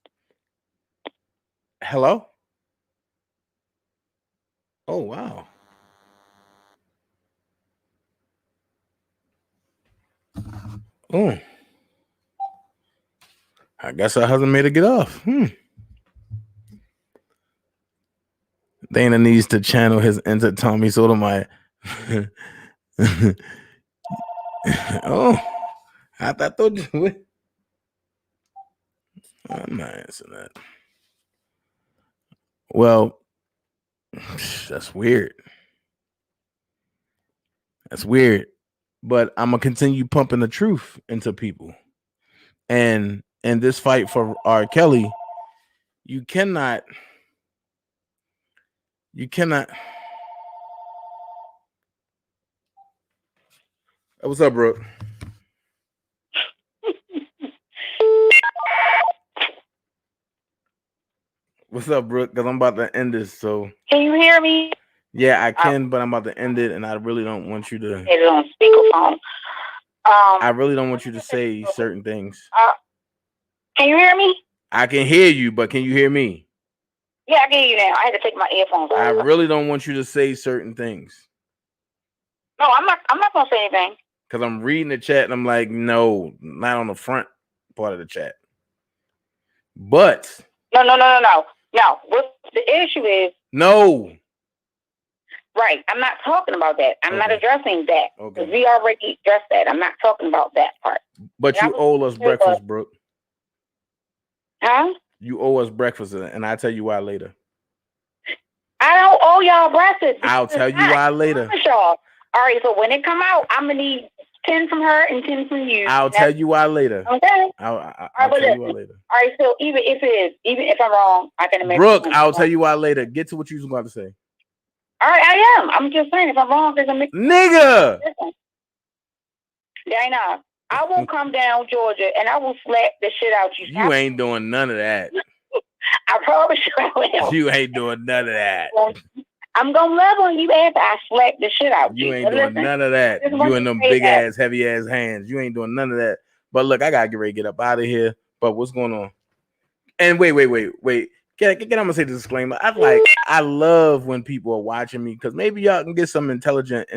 Hello? Oh, wow. Oh. I guess her husband made her get off. Dana needs to channel his inner Tommy Sotomayor. Oh, I thought you. I'm not answering that. Well, that's weird. That's weird. But I'm gonna continue pumping the truth into people. And in this fight for R. Kelly, you cannot. What's up, Brooke? What's up, Brooke? Because I'm about to end this. So can you hear me? Yeah, I can, but I'm about to end it, and I really don't want you to. It on speakerphone. I really don't want you to say certain things. Can you hear me? I can hear you, but can you hear me? Yeah, I can hear you now. I had to take my earphones off. I really don't want you to say certain things. No, I'm not gonna say anything. Because I'm reading the chat, and I'm like, no, not on the front part of the chat. But No. What the issue is? No. Right. I'm not talking about that. I'm not addressing that. Okay. We already addressed that. I'm not talking about that part. But you owe us breakfast, Brooke. Huh? You owe us breakfast, and I'll tell you why later. I don't owe y'all breakfast. I'll tell you why later. All right, so when it come out, I'm going to need 10 from her and 10 from you. I'll tell you why later. Okay. I'll tell you why later. All right, so even if I'm wrong, I can imagine. Brooke, I'll tell you why later. Get to what you was about to say. All right, I am. I'm just saying, if I'm wrong, there's a nigga. Dana, I will come down Georgia and I will slap the shit out you. You ain't doing none of that. I promise you I will. You ain't doing none of that. I'm gonna love on you after I slap the shit out you. You ain't doing none of that. You and them big ass, heavy ass hands. You ain't doing none of that. But look, I gotta get ready to get up out of here. But what's going on? And wait. I'm gonna say the disclaimer. I love when people are watching me because maybe y'all can get some intelligent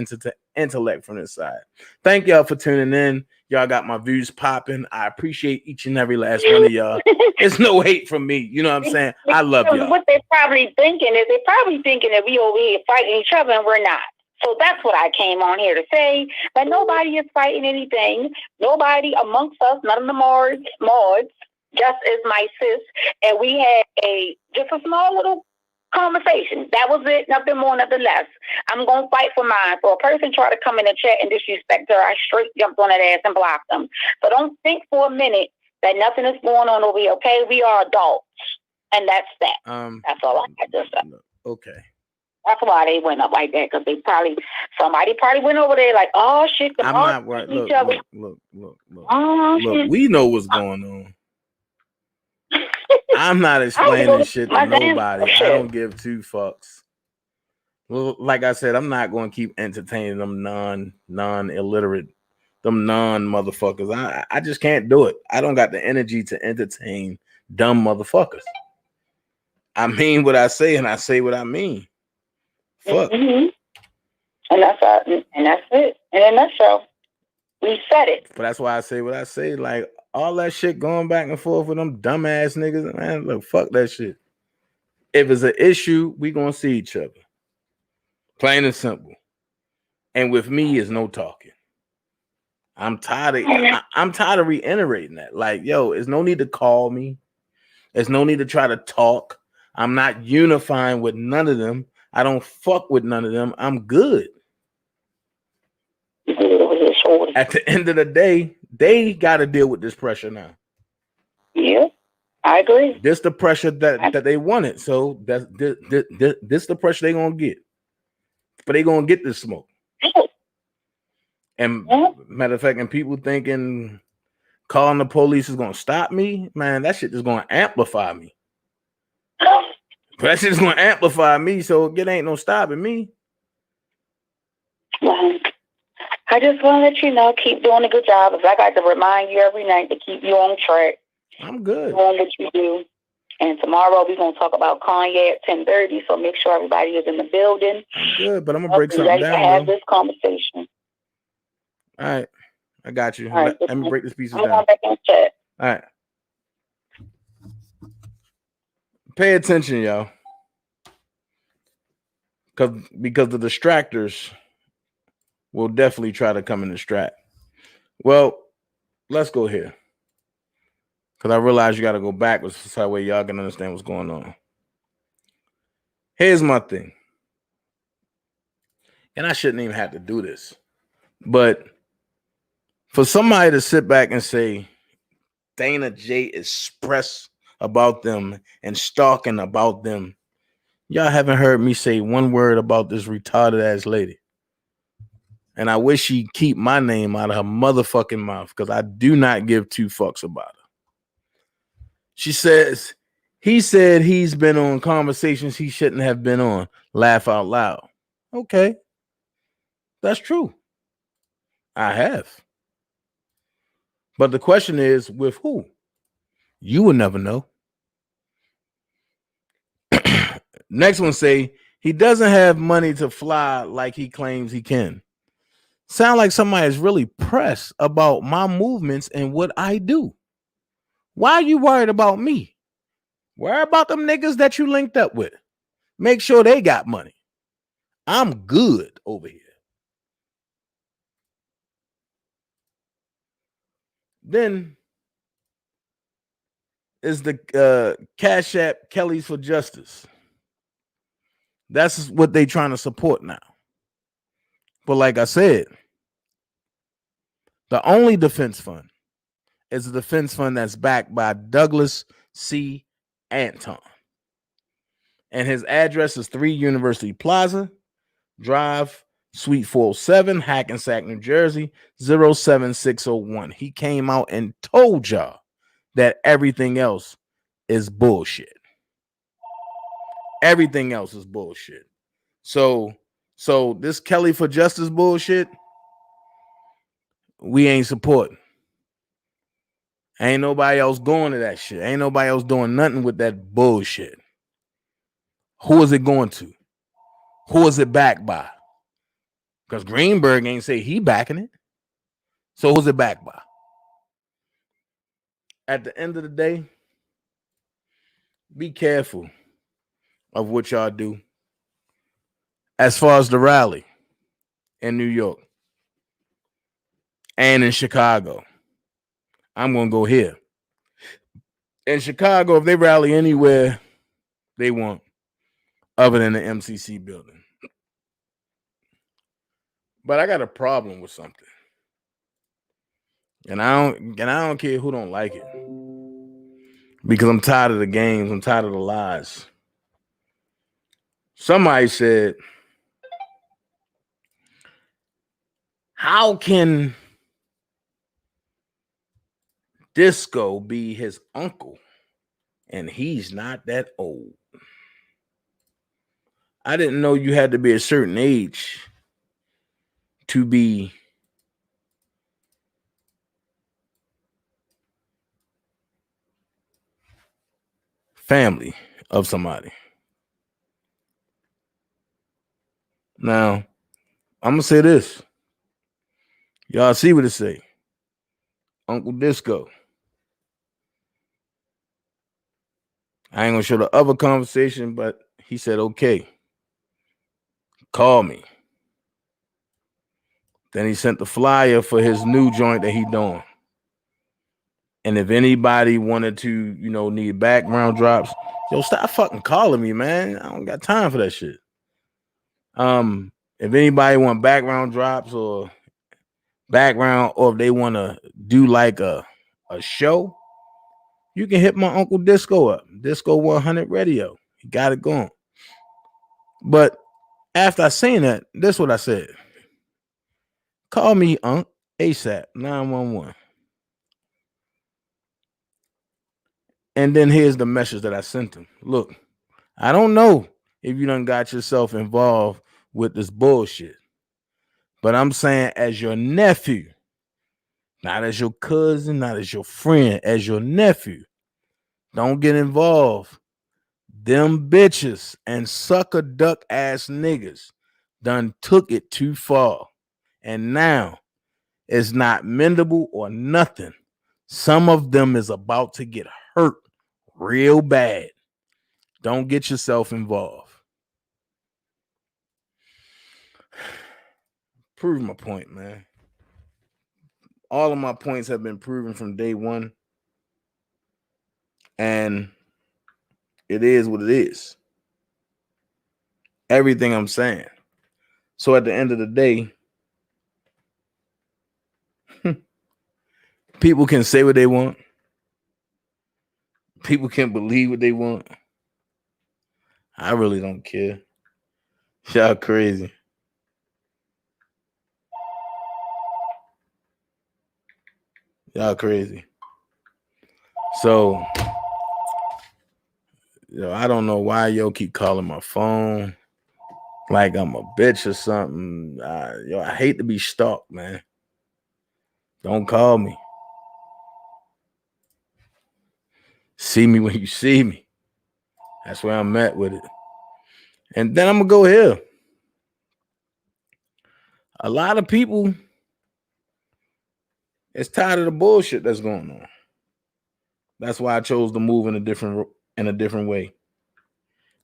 intellect from this side. Thank y'all for tuning in. Y'all got my views popping. I appreciate each and every last one of y'all. It's no hate from me. You know what I'm saying? I love y'all. What they're probably thinking is that we over here fighting each other and we're not. So that's what I came on here to say, that nobody is fighting anything. Nobody amongst us, none of the mods, just as my sis, and we had just a small little conversation. That was it, nothing more, nothing less. I'm going to fight for mine. For a person try to come in the chat and disrespect her, I straight jumped on that ass and blocked them. So don't think for a minute that nothing is going on over here, okay? We are adults, and that's that. That's all I had to say. Okay. That's why they went up like that, because somebody probably went over there like, oh shit. I'm not right. Look. Oh, look, we know what's going on. I'm not explaining shit to nobody. I don't give two fucks. Well, like I said, I'm not going to keep entertaining them non-illiterate, them non-motherfuckers. I just can't do it. I don't got the energy to entertain dumb motherfuckers. I mean what I say, and I say what I mean. Fuck. Mm-hmm. And that's it. In a nutshell, we said it. But that's why I say what I say. Like, all that shit going back and forth with them dumbass niggas, man, look, fuck that shit. If it's an issue, we gonna see each other. Plain and simple. And with me is no talking. I'm tired of reiterating that. Like, yo, there's no need to call me. There's no need to try to talk. I'm not unifying with none of them. I don't fuck with none of them. I'm good. At the end of the day, they got to deal with this pressure now. Yeah, I agree. This the pressure that they wanted. So that's this the pressure they gonna get. But they gonna get this smoke. And matter of fact, and people thinking calling the police is gonna stop me, man, that shit is gonna amplify me. That shit is gonna amplify me, so it ain't no stopping me. Well, I just want to let you know, keep doing a good job. If I got to remind you every night to keep you on track, I'm good. Doing what you do. And tomorrow we're gonna talk about Kanye at 10:30. So make sure everybody is in the building. I'm good, but I'm gonna break something ready down. To have this conversation. All right, I got you. All right, let me break this piece down. Going back in the chat. All right. Pay attention, y'all. Because the distractors will definitely try to come and distract. Well, let's go here. Because I realize you got to go backwards so that way y'all can understand what's going on. Here's my thing. And I shouldn't even have to do this. But for somebody to sit back and say, Dana J expressed about them and stalking about them, y'all haven't heard me say one word about this retarded ass lady. And I wish she'd keep my name out of her motherfucking mouth because I do not give two fucks about her. She says, he said he's been on conversations he shouldn't have been on. Laugh out loud. Okay. That's true. I have. But the question is, with who? You will never know. Next one say, he doesn't have money to fly like he claims he can. Sound like somebody is really pressed about my movements and what I do. Why are you worried about me? Worry about them niggas that you linked up with. Make sure they got money. I'm good over here. Then is the CASHAPP Kellys for Justice. That's what they trying to support now. But like I said, the only defense fund is a defense fund that's backed by Douglas C. Anton. And his address is 3 University Plaza Drive, Suite 407, Hackensack, New Jersey, 07601. He came out and told y'all that everything else is bullshit. Everything else is bullshit. So this Kelly for Justice bullshit, we ain't supporting. Ain't nobody else going to that shit. Ain't nobody else doing nothing with that bullshit. Who is it going to? Who is it backed by? Because Greenberg ain't say he backing it. So who's it backed by? At the end of the day, be careful of what y'all do. As far as the rally in New York and in Chicago, I'm going to go here. In Chicago, if they rally anywhere they want other than the MCC building. But I got a problem with something. And I don't care who don't like it. Because I'm tired of the games. I'm tired of the lies. Somebody said, how can Disco be his uncle and he's not that old? I didn't know you had to be a certain age to be family of somebody. Now, I'm going to say this. Y'all see what it say. Uncle Disco. I ain't going to show the other conversation, but he said, okay, call me. Then he sent the flyer for his new joint that he doing. And if anybody wanted to, need background drops, yo, stop fucking calling me, man. I don't got time for that shit. If anybody want background drops or if they want to do like a show, you can hit my Uncle Disco up. Disco 100 Radio. He got it going. But after I seen that, this is what I said. Call me Unc ASAP 911. And then here's the message that I sent him. Look, I don't know if you done got yourself involved with this bullshit. But I'm saying as your nephew, not as your cousin, not as your friend, as your nephew, don't get involved. Them bitches and sucker duck ass niggas done took it too far. And now it's not mendable or nothing. Some of them is about to get hurt real bad. Don't get yourself involved. Prove my point, man. All of my points have been proven from day one. And it is what it is. Everything I'm saying. So at the end of the day, people can say what they want. People can believe what they want. I really don't care. Y'all crazy. Y'all crazy. So, I don't know why y'all keep calling my phone like I'm a bitch or something. I hate to be stalked, man. Don't call me. See me when you see me. That's where I'm at with it. And then I'm going to go here. A lot of people is tired of the bullshit that's going on. That's why I chose to move in a different way,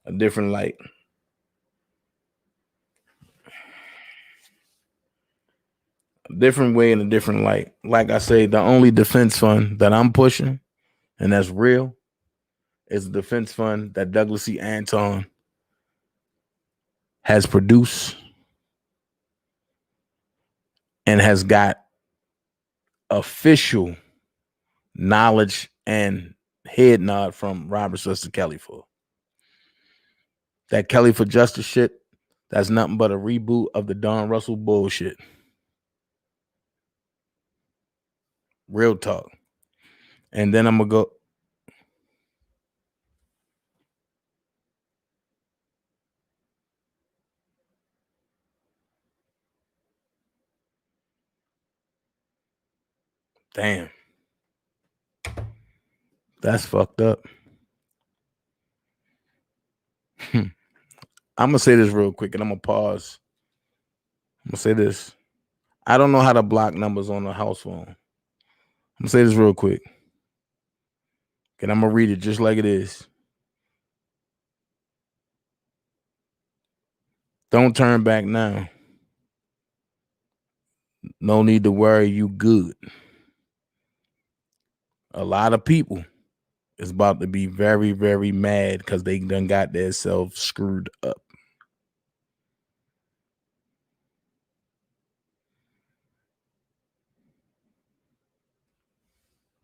a different light. A different way and a different light. Like I say, the only defense fund that I'm pushing, and that's real, is the defense fund that Douglas C. Anton has produced and has got official knowledge and head nod from Robert Sister Kelly for. That Kelly for Justice shit, that's nothing but a reboot of the Don Russell bullshit. Real talk. And then I'm going to go. Damn. That's fucked up. I'm gonna say this real quick, and I'm gonna pause. I'm gonna say this. I don't know how to block numbers on a house phone. I'm gonna say this real quick, and I'm gonna read it just like it is. Don't turn back now. No need to worry, you good. A lot of people is about to be very, very mad because they done got themselves screwed up.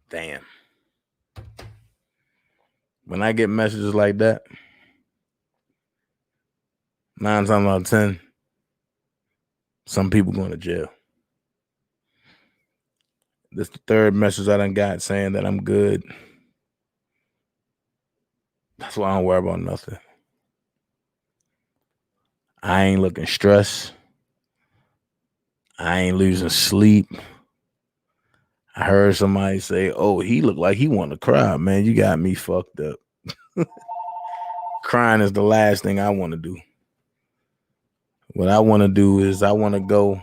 Damn. When I get messages like that, 9 times out of 10, some people going to jail. This the third message I done got saying that I'm good. That's why I don't worry about nothing. I ain't looking stressed. I ain't losing sleep. I heard somebody say, oh, he looked like he want to cry. Man, you got me fucked up. Crying is the last thing I want to do. What I want to do is I want to go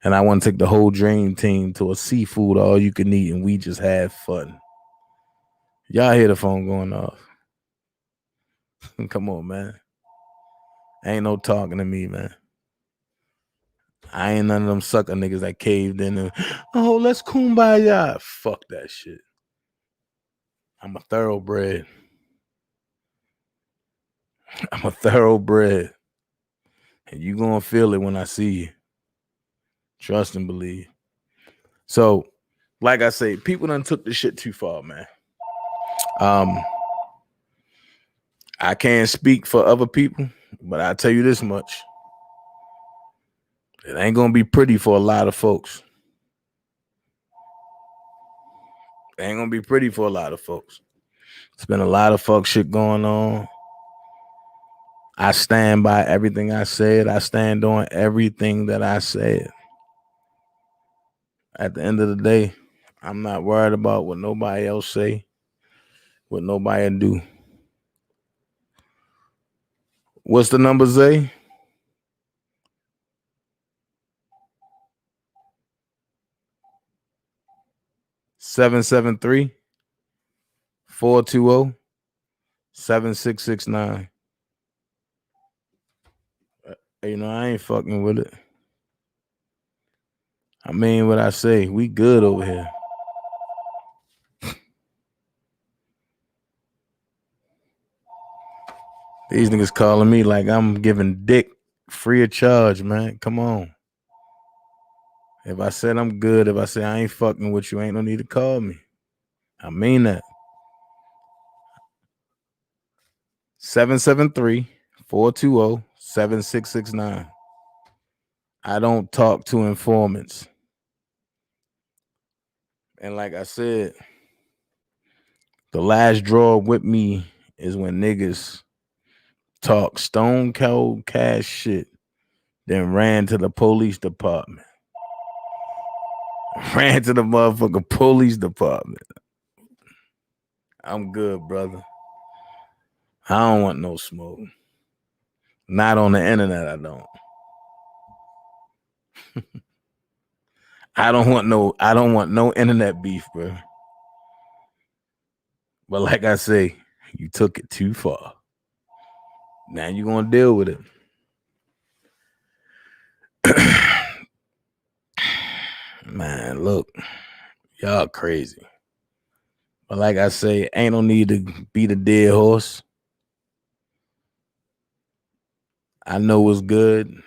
and I want to take the whole dream team to a seafood all you can eat and we just have fun. Y'all hear the phone going off. Come on, man. Ain't no talking to me, man. I ain't none of them sucker niggas that caved in and, oh, let's kumbaya. Fuck that shit. I'm a thoroughbred. I'm a thoroughbred. And you gonna feel it when I see you. Trust and believe. So, like I say, people done took this shit too far, man. I can't speak for other people, but I tell you this much. It ain't gonna be pretty for a lot of folks. It ain't gonna be pretty for a lot of folks. It's been a lot of fuck shit going on. I stand by everything I said. I stand on everything that I said. At the end of the day, I'm not worried about what nobody else say, what nobody do. What's the number, Zay? 773-420-7669. You know, I ain't fucking with it. I mean what I say. We good over here. These niggas calling me like I'm giving dick free of charge, man. Come on. If I said I'm good, if I say I ain't fucking with you, ain't no need to call me. I mean that. 773-420-7669. I don't talk to informants. And like I said, the last draw with me is when niggas talk stone cold cash shit, then ran to the police department. Ran to the motherfucking police department. I'm good, brother. I don't want no smoke. Not on the internet, I don't. I don't want no internet beef, bro. But like I say, you took it too far. Now you're gonna deal with it. Man, look, y'all crazy. But like I say, ain't no need to beat a dead horse. I know what's good.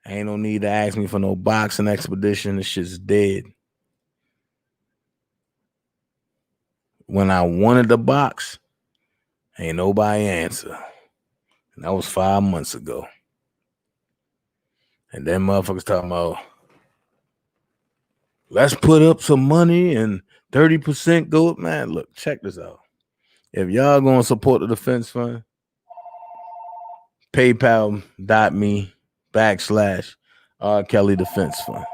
Ain't no need to ask me for no boxing expedition. This shit's dead. When I wanted the box, ain't nobody answer. And that was 5 months ago. And then motherfuckers talking about, let's put up some money and 30% go up. Man, look, check this out. If y'all gonna support the defense fund, PayPal.me/R Kelly Defense Fund.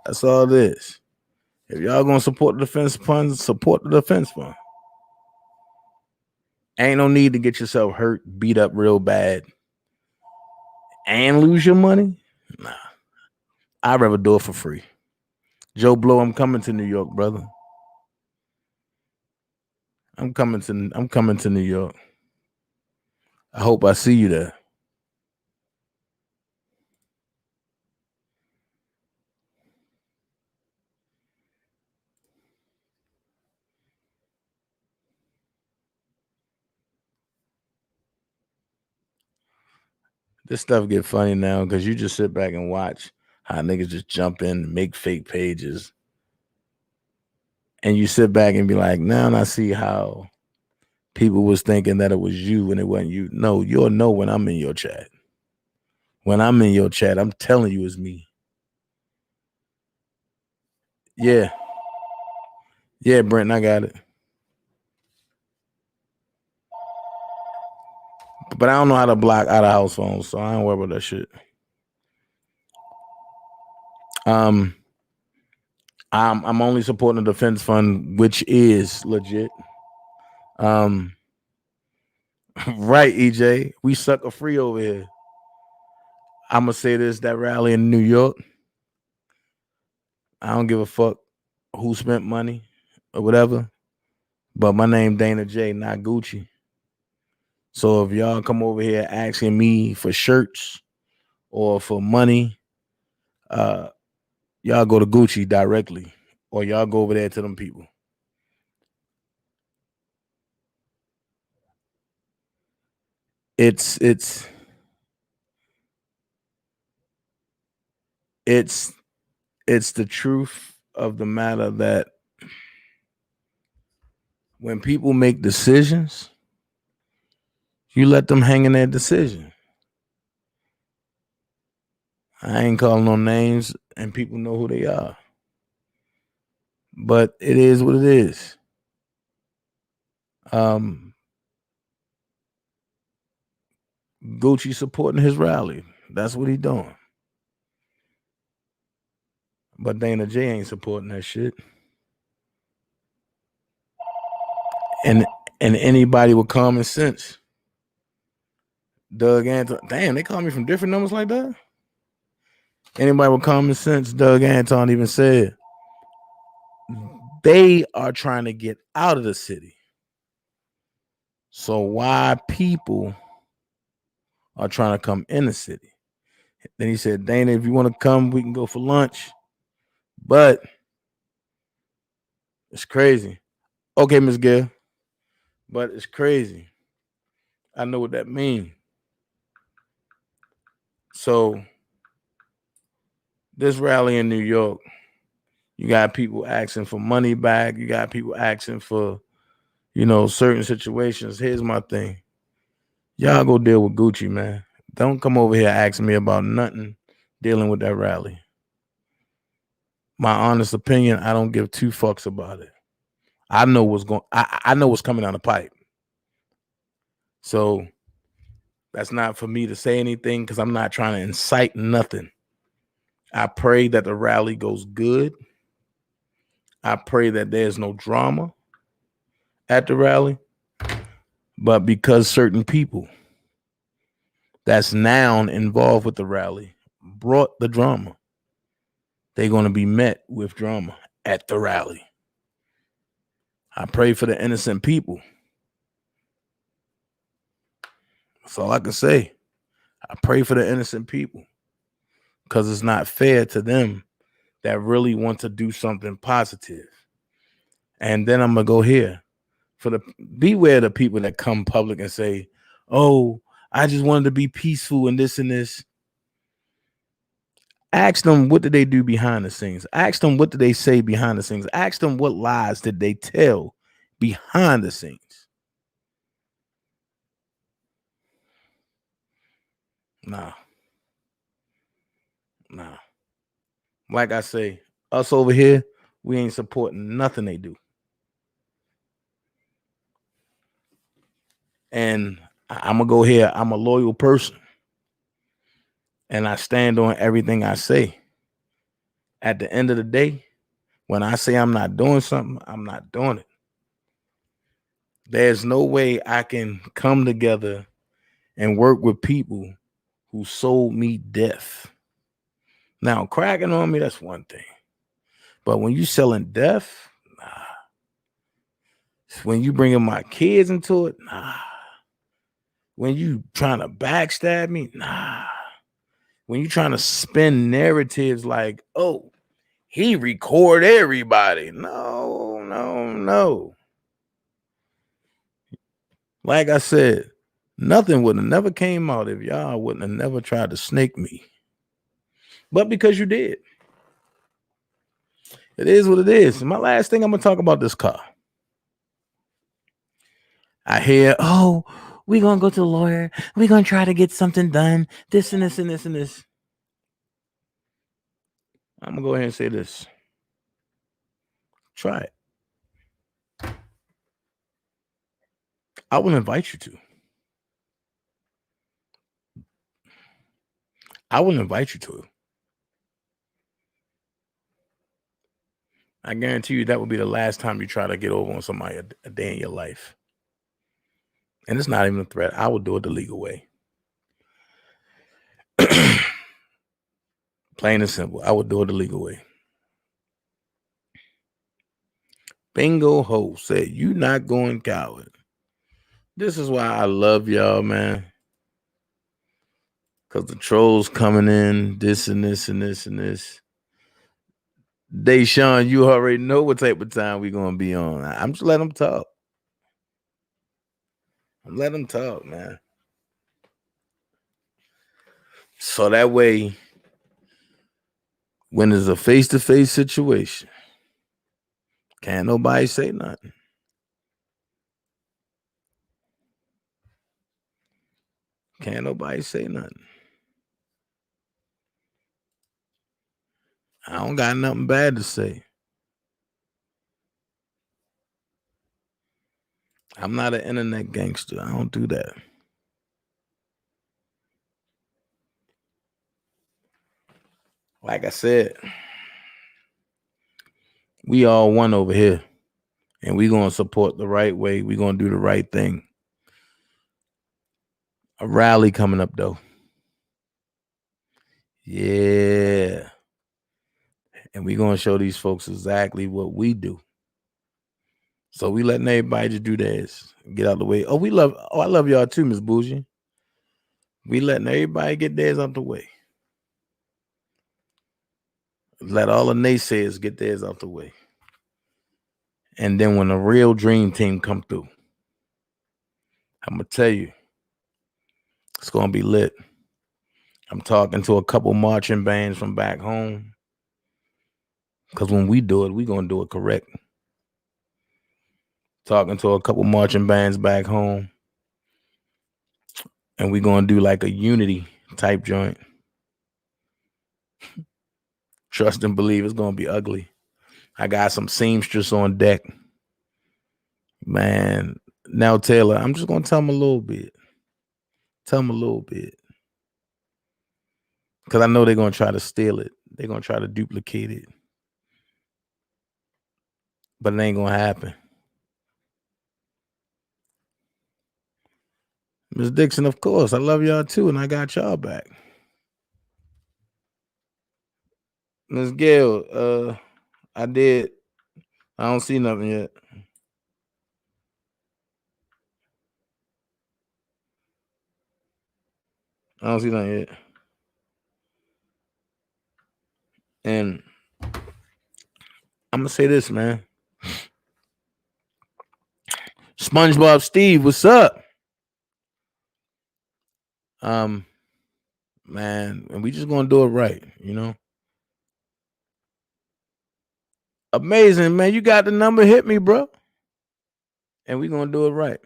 That's all it is. If y'all gonna support the defense fund, support the defense fund. Ain't no need to get yourself hurt, beat up real bad, and lose your money. Nah, I'd rather do it for free. Joe Blow, I'm coming to New York, brother. I'm coming to New York. I hope I see you there. This stuff get funny now because you just sit back and watch how niggas just jump in and make fake pages. And you sit back and be like, now I see how people was thinking that it was you when it wasn't you. No, you'll know when I'm in your chat. When I'm in your chat, I'm telling you it's me. Yeah. Yeah, Brent, I got it. But I don't know how to block out of house phones, so I don't worry about that shit. I'm only supporting the defense fund, which is legit. Right, EJ. We sucker free over here. I'ma say this: that rally in New York, I don't give a fuck who spent money or whatever. But my name Dana J, not Gucci. So if y'all come over here asking me for shirts or for money, y'all go to Gucci directly, or y'all go over there to them people. It's the truth of the matter that when people make decisions, you let them hang in their decision. I ain't calling no names, and people know who they are. But it is what it is. Gucci supporting his rally. That's what he doing. But Dana J ain't supporting that shit. And anybody with common sense. Doug Anton. Damn, they call me from different numbers like that? Anybody with common sense, Doug Anton even said, they are trying to get out of the city. So why people are trying to come in the city? Then he said, Dana, if you want to come, we can go for lunch. But it's crazy. Okay, Ms. Gill. But it's crazy. I know what that means. So this rally in New York, you got people asking for money back. You got people asking for, certain situations. Here's my thing. Y'all go deal with Gucci, man. Don't come over here asking me about nothing dealing with that rally. My honest opinion, I don't give two fucks about it. I know what's going. I know what's coming down the pipe. So that's not for me to say anything because I'm not trying to incite nothing. I pray that the rally goes good. I pray that there's no drama at the rally. But because certain people that's now involved with the rally brought the drama, they're going to be met with drama at the rally. I pray for the innocent people. That's all I can say. I pray for the innocent people because it's not fair to them that really want to do something positive. And then I'm going to go here. Beware the people that come public and say, oh, I just wanted to be peaceful and this and this. Ask them, what did they do behind the scenes? Ask them, what did they say behind the scenes? Ask them, what lies did they tell behind the scenes? Nah. Like I say, us over here, we ain't supporting nothing they do. And I'm going to go here. I'm a loyal person. And I stand on everything I say. At the end of the day, when I say I'm not doing something, I'm not doing it. There's no way I can come together and work with people who sold me death. Now, cracking on me, that's one thing. But when you selling death, nah. When you bringing my kids into it, nah. When you trying to backstab me, nah. When you trying to spin narratives like, oh, he record everybody. No. Like I said, nothing would have never came out if y'all wouldn't have never tried to snake me. But because you did. It is what it is. My last thing, I'm going to talk about this car. I hear, oh, we're going to go to the lawyer. We're going to try to get something done. This and this and this and this. I'm going to go ahead and say this. Try it. I will invite you to. I will invite you to. I guarantee you that will be the last time you try to get over on somebody a day in your life. And it's not even a threat. I will do it the legal way. Plain and simple. I will do it the legal way. Bingo Ho said, you not going coward. This is why I love y'all, man. Because the trolls coming in, this and this and this and this. Deshaun, you already know what type of time we're going to be on. I'm just letting them talk. I'm letting them talk, man. So that way, when there's a face-to-face situation, can't nobody say nothing. Can't nobody say nothing. I don't got nothing bad to say. I'm not an internet gangster. I don't do that. Like I said, we all one over here. And we're going to support the right way. We're going to do the right thing. A rally coming up, though. Yeah. And we're going to show these folks exactly what we do. So we letting everybody just do theirs. Get out of the way. I love y'all too, Miss Bougie. We letting everybody get theirs out the way. Let all the naysayers get theirs out the way. And then when the real dream team come through, I'm going to tell you, it's going to be lit. I'm talking to a couple marching bands from back home. Because when we do it, we're going to do it correct. Talking to a couple marching bands back home. And we're going to do like a unity type joint. Trust and believe it's going to be ugly. I got some seamstress on deck. Man, now Taylor, I'm just going to tell them a little bit. Because I know they're going to try to steal it. They're going to try to duplicate it. But it ain't going to happen. Ms. Dixon, of course. I love y'all too, and I got y'all back. Ms. Gail, I did. I don't see nothing yet. I don't see nothing yet. And I'm going to say this, man. SpongeBob Steve, what's up? Man, and we just going to do it right, you know? Amazing, man. You got the number. Hit me, bro. And we going to do it right.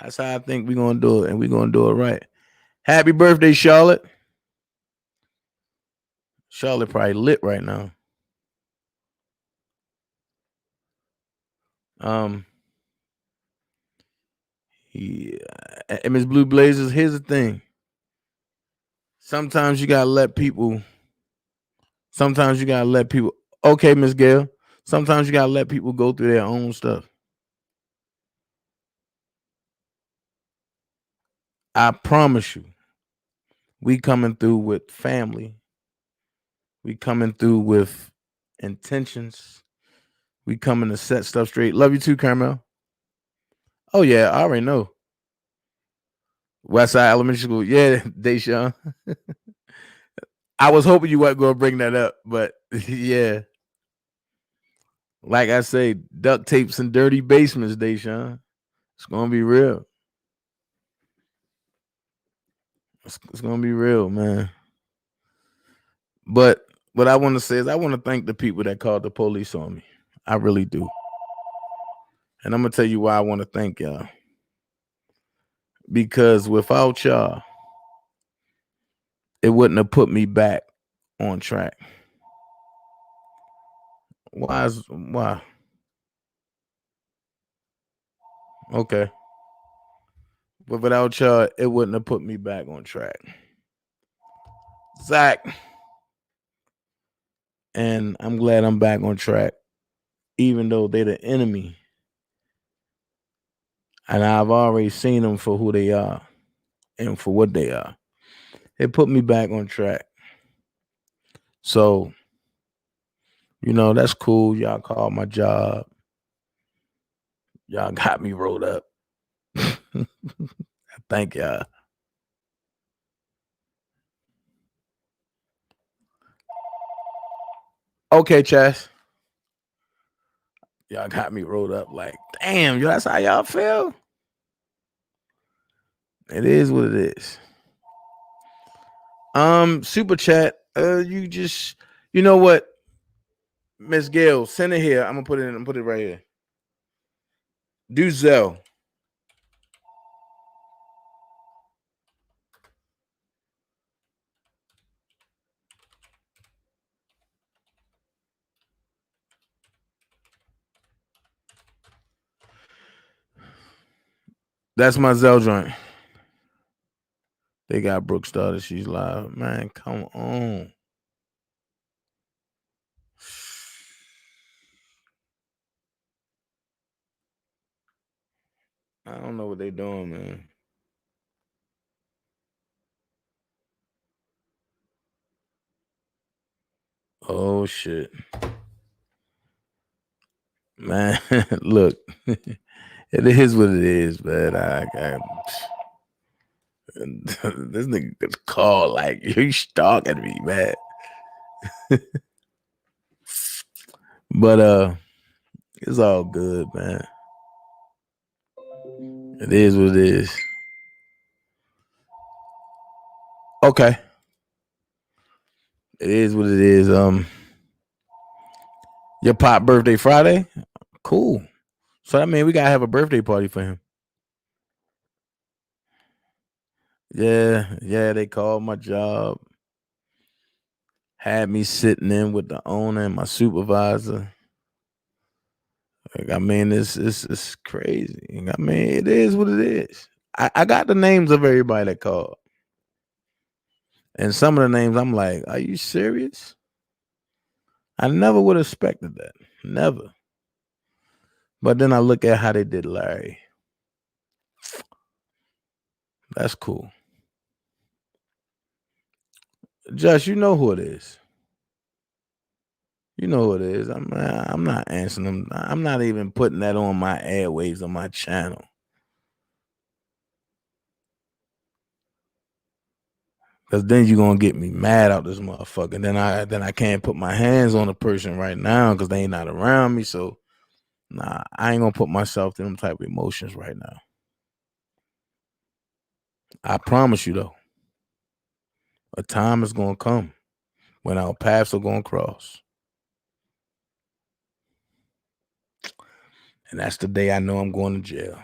That's how I think we're going to do it, and we're going to do it right. Happy birthday, Charlotte. Charlotte probably lit right now. Yeah. And Miss Blue Blazers, here's the thing. Sometimes you got to let people. Okay, Miss Gail. Sometimes you got to let people go through their own stuff. I promise you, we coming through with family. We coming through with intentions. We coming to set stuff straight. Love you too, Carmel. Oh yeah, I already know. Westside Elementary School. Yeah, Deshaun. I was hoping you weren't going to bring that up, but yeah. Like I say, duct tapes and dirty basements, Deshaun. It's going to be real. It's going to be real, man. But what I want to say is I want to thank the people that called the police on me. I really do. And I'm going to tell you why I want to thank y'all. Because without y'all, it wouldn't have put me back on track. Why? Okay. But without y'all, it wouldn't have put me back on track. Zach. And I'm glad I'm back on track, even though they're the enemy. And I've already seen them for who they are and for what they are. It put me back on track. So, that's cool. Y'all called my job. Y'all got me rolled up. Thank y'all. Okay, Chess. Y'all got me rolled up like, damn, that's how y'all feel? It is what it is. Super chat. You know what? Miss Gail, send it here. I'm gonna put it right here. Do Zelle. That's my Zelle joint. They got Brooke started. She's live. Man, come on. I don't know what they doing, man. Oh, shit. Man, look. It is what it is, man. This nigga gets called like, you stalking me, man. But it's all good, man. It is what it is. Okay. It is what it is. Your pop birthday Friday? Cool. So that means we gotta have a birthday party for him. Yeah, they called my job. Had me sitting in with the owner and my supervisor. Like, I mean, it's crazy. I mean, it is what it is. I got the names of everybody that called. And some of the names, I'm like, are you serious? I never would have expected that. Never. But then I look at how they did Larry. That's cool. Josh, you know who it is. You know who it is. I'm not answering them. I'm not even putting that on my airwaves on my channel. Cause then you're gonna get me mad out this motherfucker. Then I can't put my hands on a person right now because they ain't not around me. So nah, I ain't gonna put myself through them type of emotions right now. I promise you though, a time is gonna come when our paths are gonna cross. And that's the day I know I'm going to jail.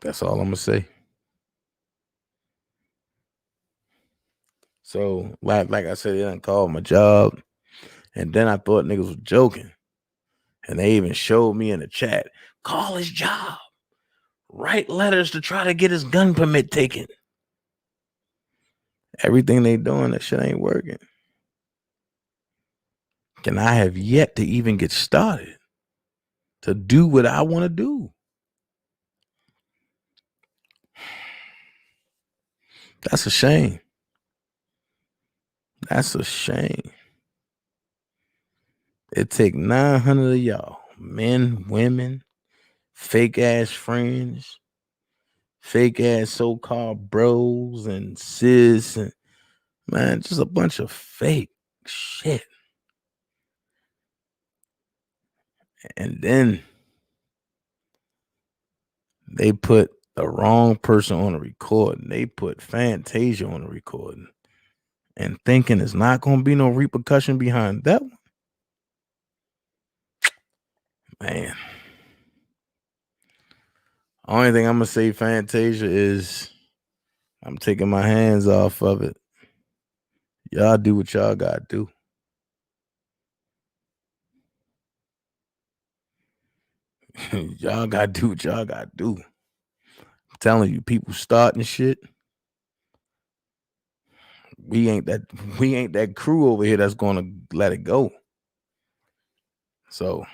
That's all I'm gonna say. So, like I said, they done called my job, and then I thought niggas was joking, and they even showed me in the chat, call his job, write letters to try to get his gun permit taken. Everything they doing, that shit ain't working. And I have yet to even get started to do what I want to do. That's a shame. That's a shame. It take 900 of y'all, men, women, fake ass friends, fake ass so-called bros and sis, and man, just a bunch of fake shit. And then they put the wrong person on a recording. They put Fantasia on a recording and thinking it's not going to be no repercussion behind that one. Man. Only thing I'm going to say, Fantasia, is I'm taking my hands off of it. Y'all do what y'all got to do. Y'all got to do what y'all got to do. I'm telling you, people starting shit. We ain't that crew over here that's going to let it go. So,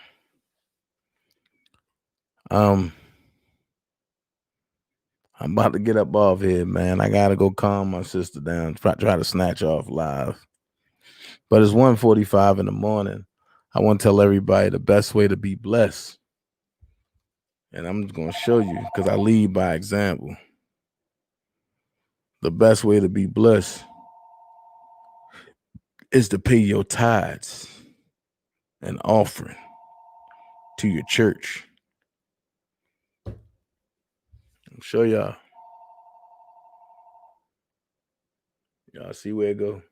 I'm about to get up off here, man. I gotta go calm my sister down. Try to snatch off live. But it's 1:45 in the morning. I want to tell everybody the best way to be blessed. And I'm just gonna show you, because I lead by example. The best way to be blessed is to pay your tithes and offering to your church. I'll show y'all. Y'all see where it go?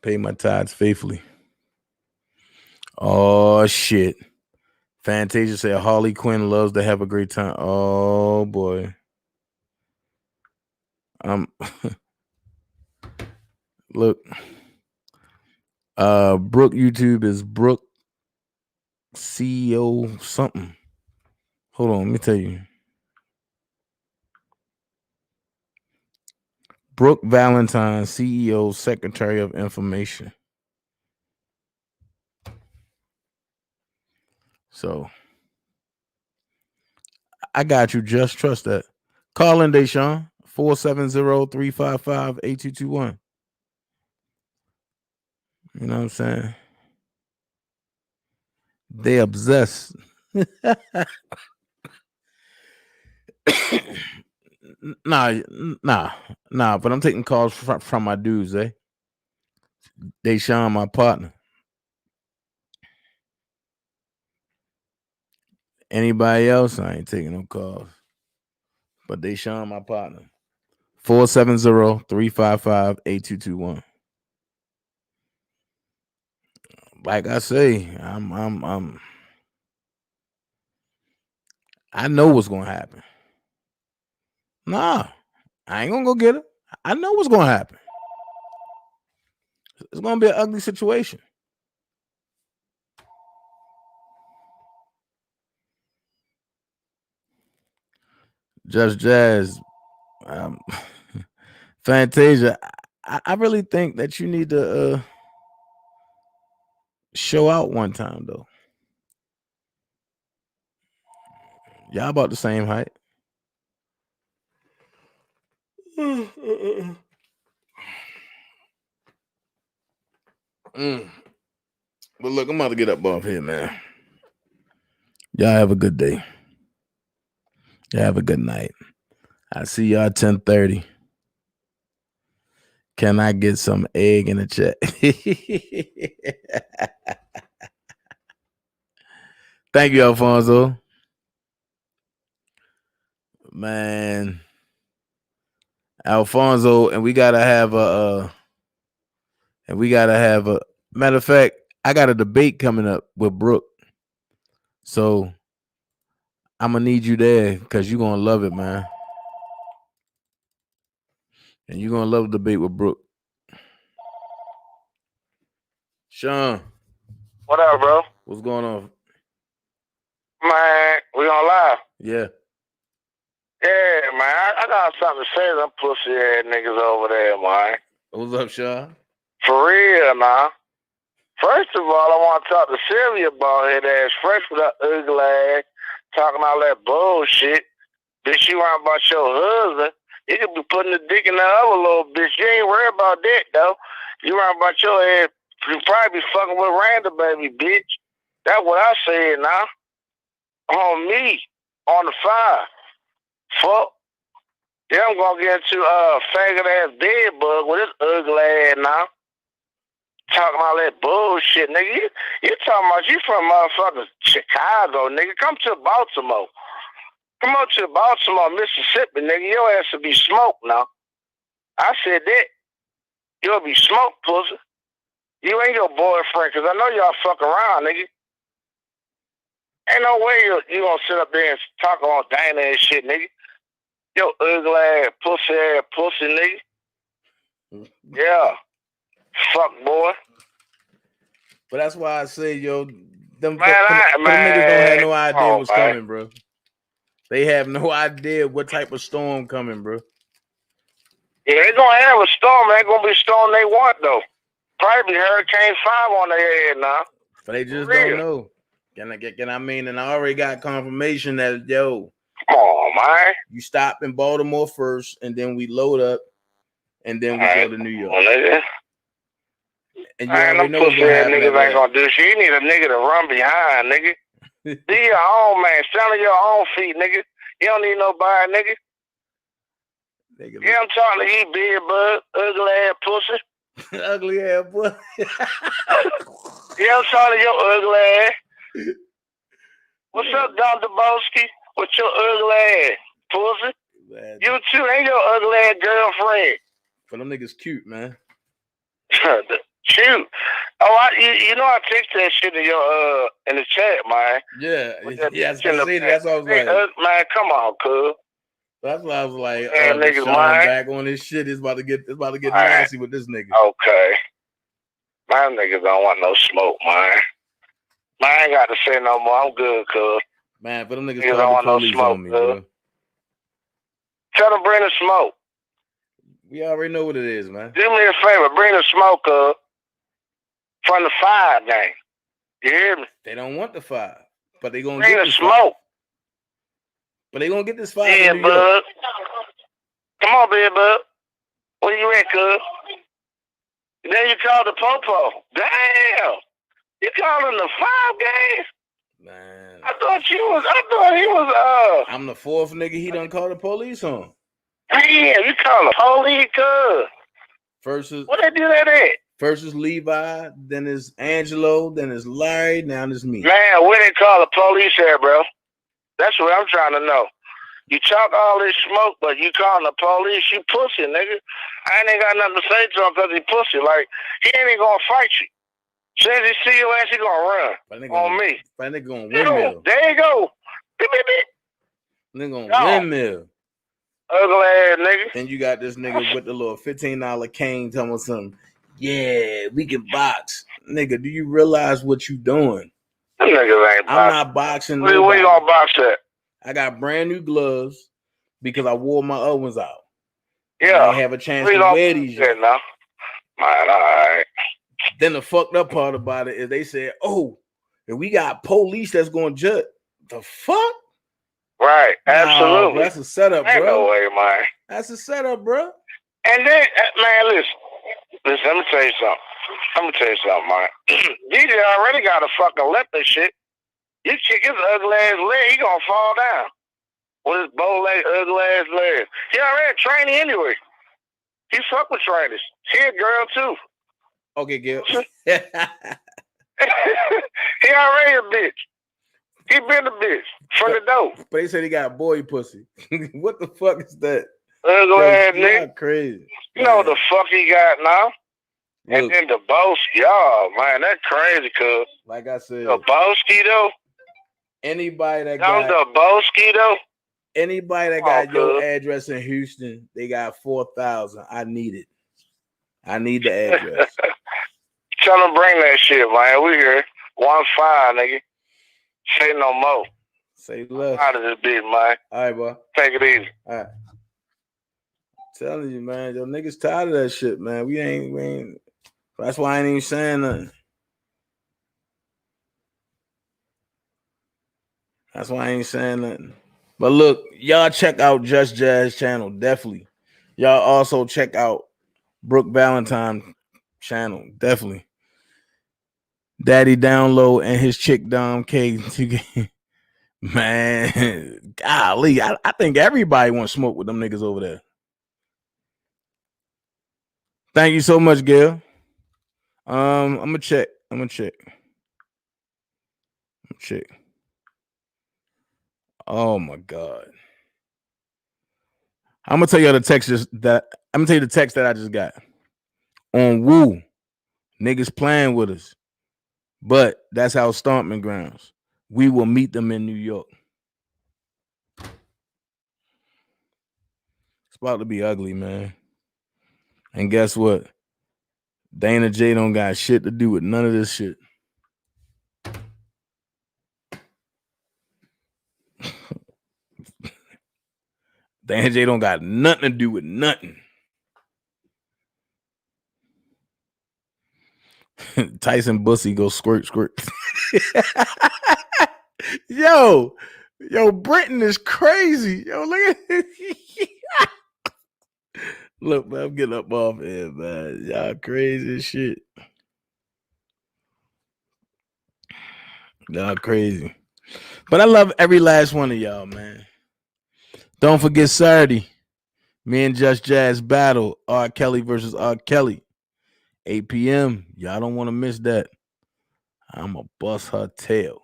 Pay my tithes faithfully. Oh shit. Fantasia said Harley Quinn loves to have a great time. Oh boy. Look. Brooke YouTube is Brooke CEO something. Hold on, let me tell you. Brooke Valentine, CEO, Secretary of Information. So I got you. Just trust that. Call in, Deshaun. 470-355-8221. You know what I'm saying? They obsessed. Nah, but I'm taking calls from my dudes, eh? Deshaun, my partner. Anybody else, I ain't taking no calls. But Deshaun, my partner. 470-355-8221. Like I say, I know what's gonna happen. Nah, I ain't gonna go get her. I know what's gonna happen. It's gonna be an ugly situation. Just Jazz, Fantasia. I really think that you need to show out one time though. Y'all about the same height. But look, I'm about to get up off here, man. Y'all have a good day. Y'all have a good night. I see y'all at 10:30. Can I get some egg in the chat? Thank you, Alfonso. Man. Alfonso, and we gotta have a matter of fact, I got a debate coming up with Brooke. So I'm gonna need you there because you're gonna love it, man. And you're gonna love the debate with Brooke. Sean. What up, bro? What's going on? Man, we on live? Yeah. Yeah, man. I got something to say to them pussy ass niggas over there, man. What's up, Sean? For real, now. First of all, I want to talk to Sylvia about her ass fresh with her ugly ass. talking all that bullshit. Bitch, you around about your husband. You could be putting the dick in the other little bitch. You ain't worried about that, though. You around about your ass. You probably be fucking with Randall, baby, bitch. That's what I said now. On me. On the fire. Fuck. Yeah, I'm gonna get into faggot ass bed bug with this ugly ass now. Talking all that bullshit, nigga. You talking about you from motherfucking Chicago, nigga. Come to Baltimore. Come on to Baltimore, Mississippi, nigga. Your ass will be smoked now. I said that. You'll be smoked, pussy. You ain't your boyfriend, because I know y'all fuck around, nigga. Ain't no way you gonna sit up there and talk on Dana and shit, nigga. Yo ugly ass, pussy, nigga. Yeah. Fuck, boy. But that's why I say, yo, them Man, niggas don't have no idea what's man. coming, bro. They have no idea what type of storm coming, bro. Yeah, they gonna have a storm. Ain't gonna be a storm they want, though. Probably Hurricane 5 on their head now. But they just don't know. And I already got confirmation that, yo, come on, man. You stop in Baltimore first, and then we load up, and then we go to New York. Nigga. And you already know what's gonna happen. Niggas ain't gonna do shit. You need a nigga to run behind, nigga. Be your own man. Stand on your own feet, nigga. You don't need nobody, nigga. Yeah, I'm talking to you, big bug, ugly ass pussy. Ugly ass boy. Yeah, I'm talking to your ugly ass. What's up, Don Dabowski? With your ugly ass, pussy? Man. You too, ain't your ugly ass girlfriend. But them niggas cute, man. Cute. Oh, you know I text that shit in your in the chat, man. Yeah, yes, I see that. That's what I was like. Man, come on, cuz. That's why I was like, niggas, Sean back on this shit. It's about to get nasty with this nigga. Okay. My niggas don't want no smoke, man. I ain't got to say no more. I'm good, cuz. Man, but them niggas called the police on me, bro. Tell them bring the smoke. We already know what it is, man. Do me a favor, bring the smoke up from the 5 game. You hear me? They don't want the 5, but they gonna bring get the smoke. 5. But they gonna get this 5. Yeah, bud. Come on, big bud. Where you at, cuz? Then you called the popo. Damn. You calling the 5 games? Man. I thought he was I'm the 4th nigga he done called the police on. Damn, you call the police, cuz. First is what they do that at? First is Levi, then is Angelo, then is Larry, now it's me. Man, where they call the police at, bro? That's what I'm trying to know. You talk all this smoke, but you calling the police, you pussy, nigga. I ain't got nothing to say to him because he pussy. Like, he ain't even gonna fight you. Soon as he see your ass, he gonna run on me. That nigga gonna windmill. There you go. Nigga gonna windmill. Ugly ass nigga. And you got this nigga with the little $15 cane telling us something. Yeah, we can box. Nigga, do you realize what you doing? Them niggas ain't boxing. I'm not boxing. Where you gonna box at? I got brand new gloves because I wore my other ones out. Yeah. I ain't have a chance to wear these yet. Now. Man, all right. Then the fucked up part about it is they said, oh, if we got police that's going to judge. The fuck? Right, absolutely. Nah, that's a setup, bro. Ain't no way, man. That's a setup, bro. And then, man, listen, let me tell you something. Man. DJ already got a fucking lip and shit. You kick his ugly ass leg, he gonna fall down. With his bow leg, ugly ass leg. He already a trainee anyway. He fuck with trainers. He a girl too. Okay, Gil. He already a bitch. He been a bitch from the door. But they said he got boy pussy. What the fuck is that? Ugly ass nigga. Crazy. You know what the fuck he got now? Look, and then the Bosky, oh man, that's crazy, cuz. Like I said, the Bosky though. Anybody that got the Bosky though. Anybody that got your address in Houston, they got 4,000. I need it. I need the address. Tell them bring that shit, man. We here 1-5, nigga. Say no more. Say less. Out of this bitch, man. All right, boy. Take it easy. All right. I'm telling you, man, your niggas tired of that shit, man. We ain't. That's why I ain't even saying nothing. That's why I ain't saying nothing. But look, y'all check out Just Jazz channel, definitely. Y'all also check out Brooke Valentine channel, definitely. Daddy Download and his chick Dom K. Man, golly, I think everybody wants smoke with them niggas over there. Thank you so much, Gail. I'm gonna check. Oh my god. I'm gonna tell you the text that I just got on Woo. Niggas playing with us, but that's our stomping grounds. We will meet them in New York. It's about to be ugly, man. And guess what? Dana J don't got shit to do with none of this shit. Dana J don't got nothing to do with nothing. Tyson Bussy go squirt. Yo, Britain is crazy. Yo, look at look, man, I'm getting up off here, man. Y'all crazy as shit. Y'all crazy. But I love every last one of y'all, man. Don't forget Saturday. Me and Just Jazz battle. R. Kelly versus R. Kelly. 8 p.m. Y'all don't want to miss that. I'ma bust her tail.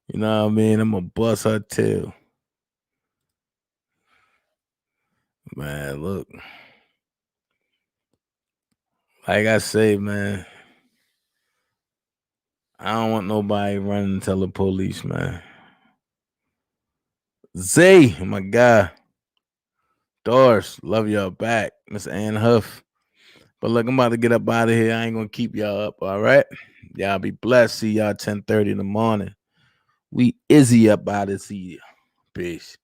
You know what I mean? I'ma bust her tail. Man, look. Like I say, man. I don't want nobody running and tell the police, man. Zay, my guy. Doris, love y'all back. Miss Ann Huff. But look, I'm about to get up out of here. I ain't gonna keep y'all up, all right? Y'all be blessed. See y'all 10:30 in the morning. We Izzy up out of here. Peace.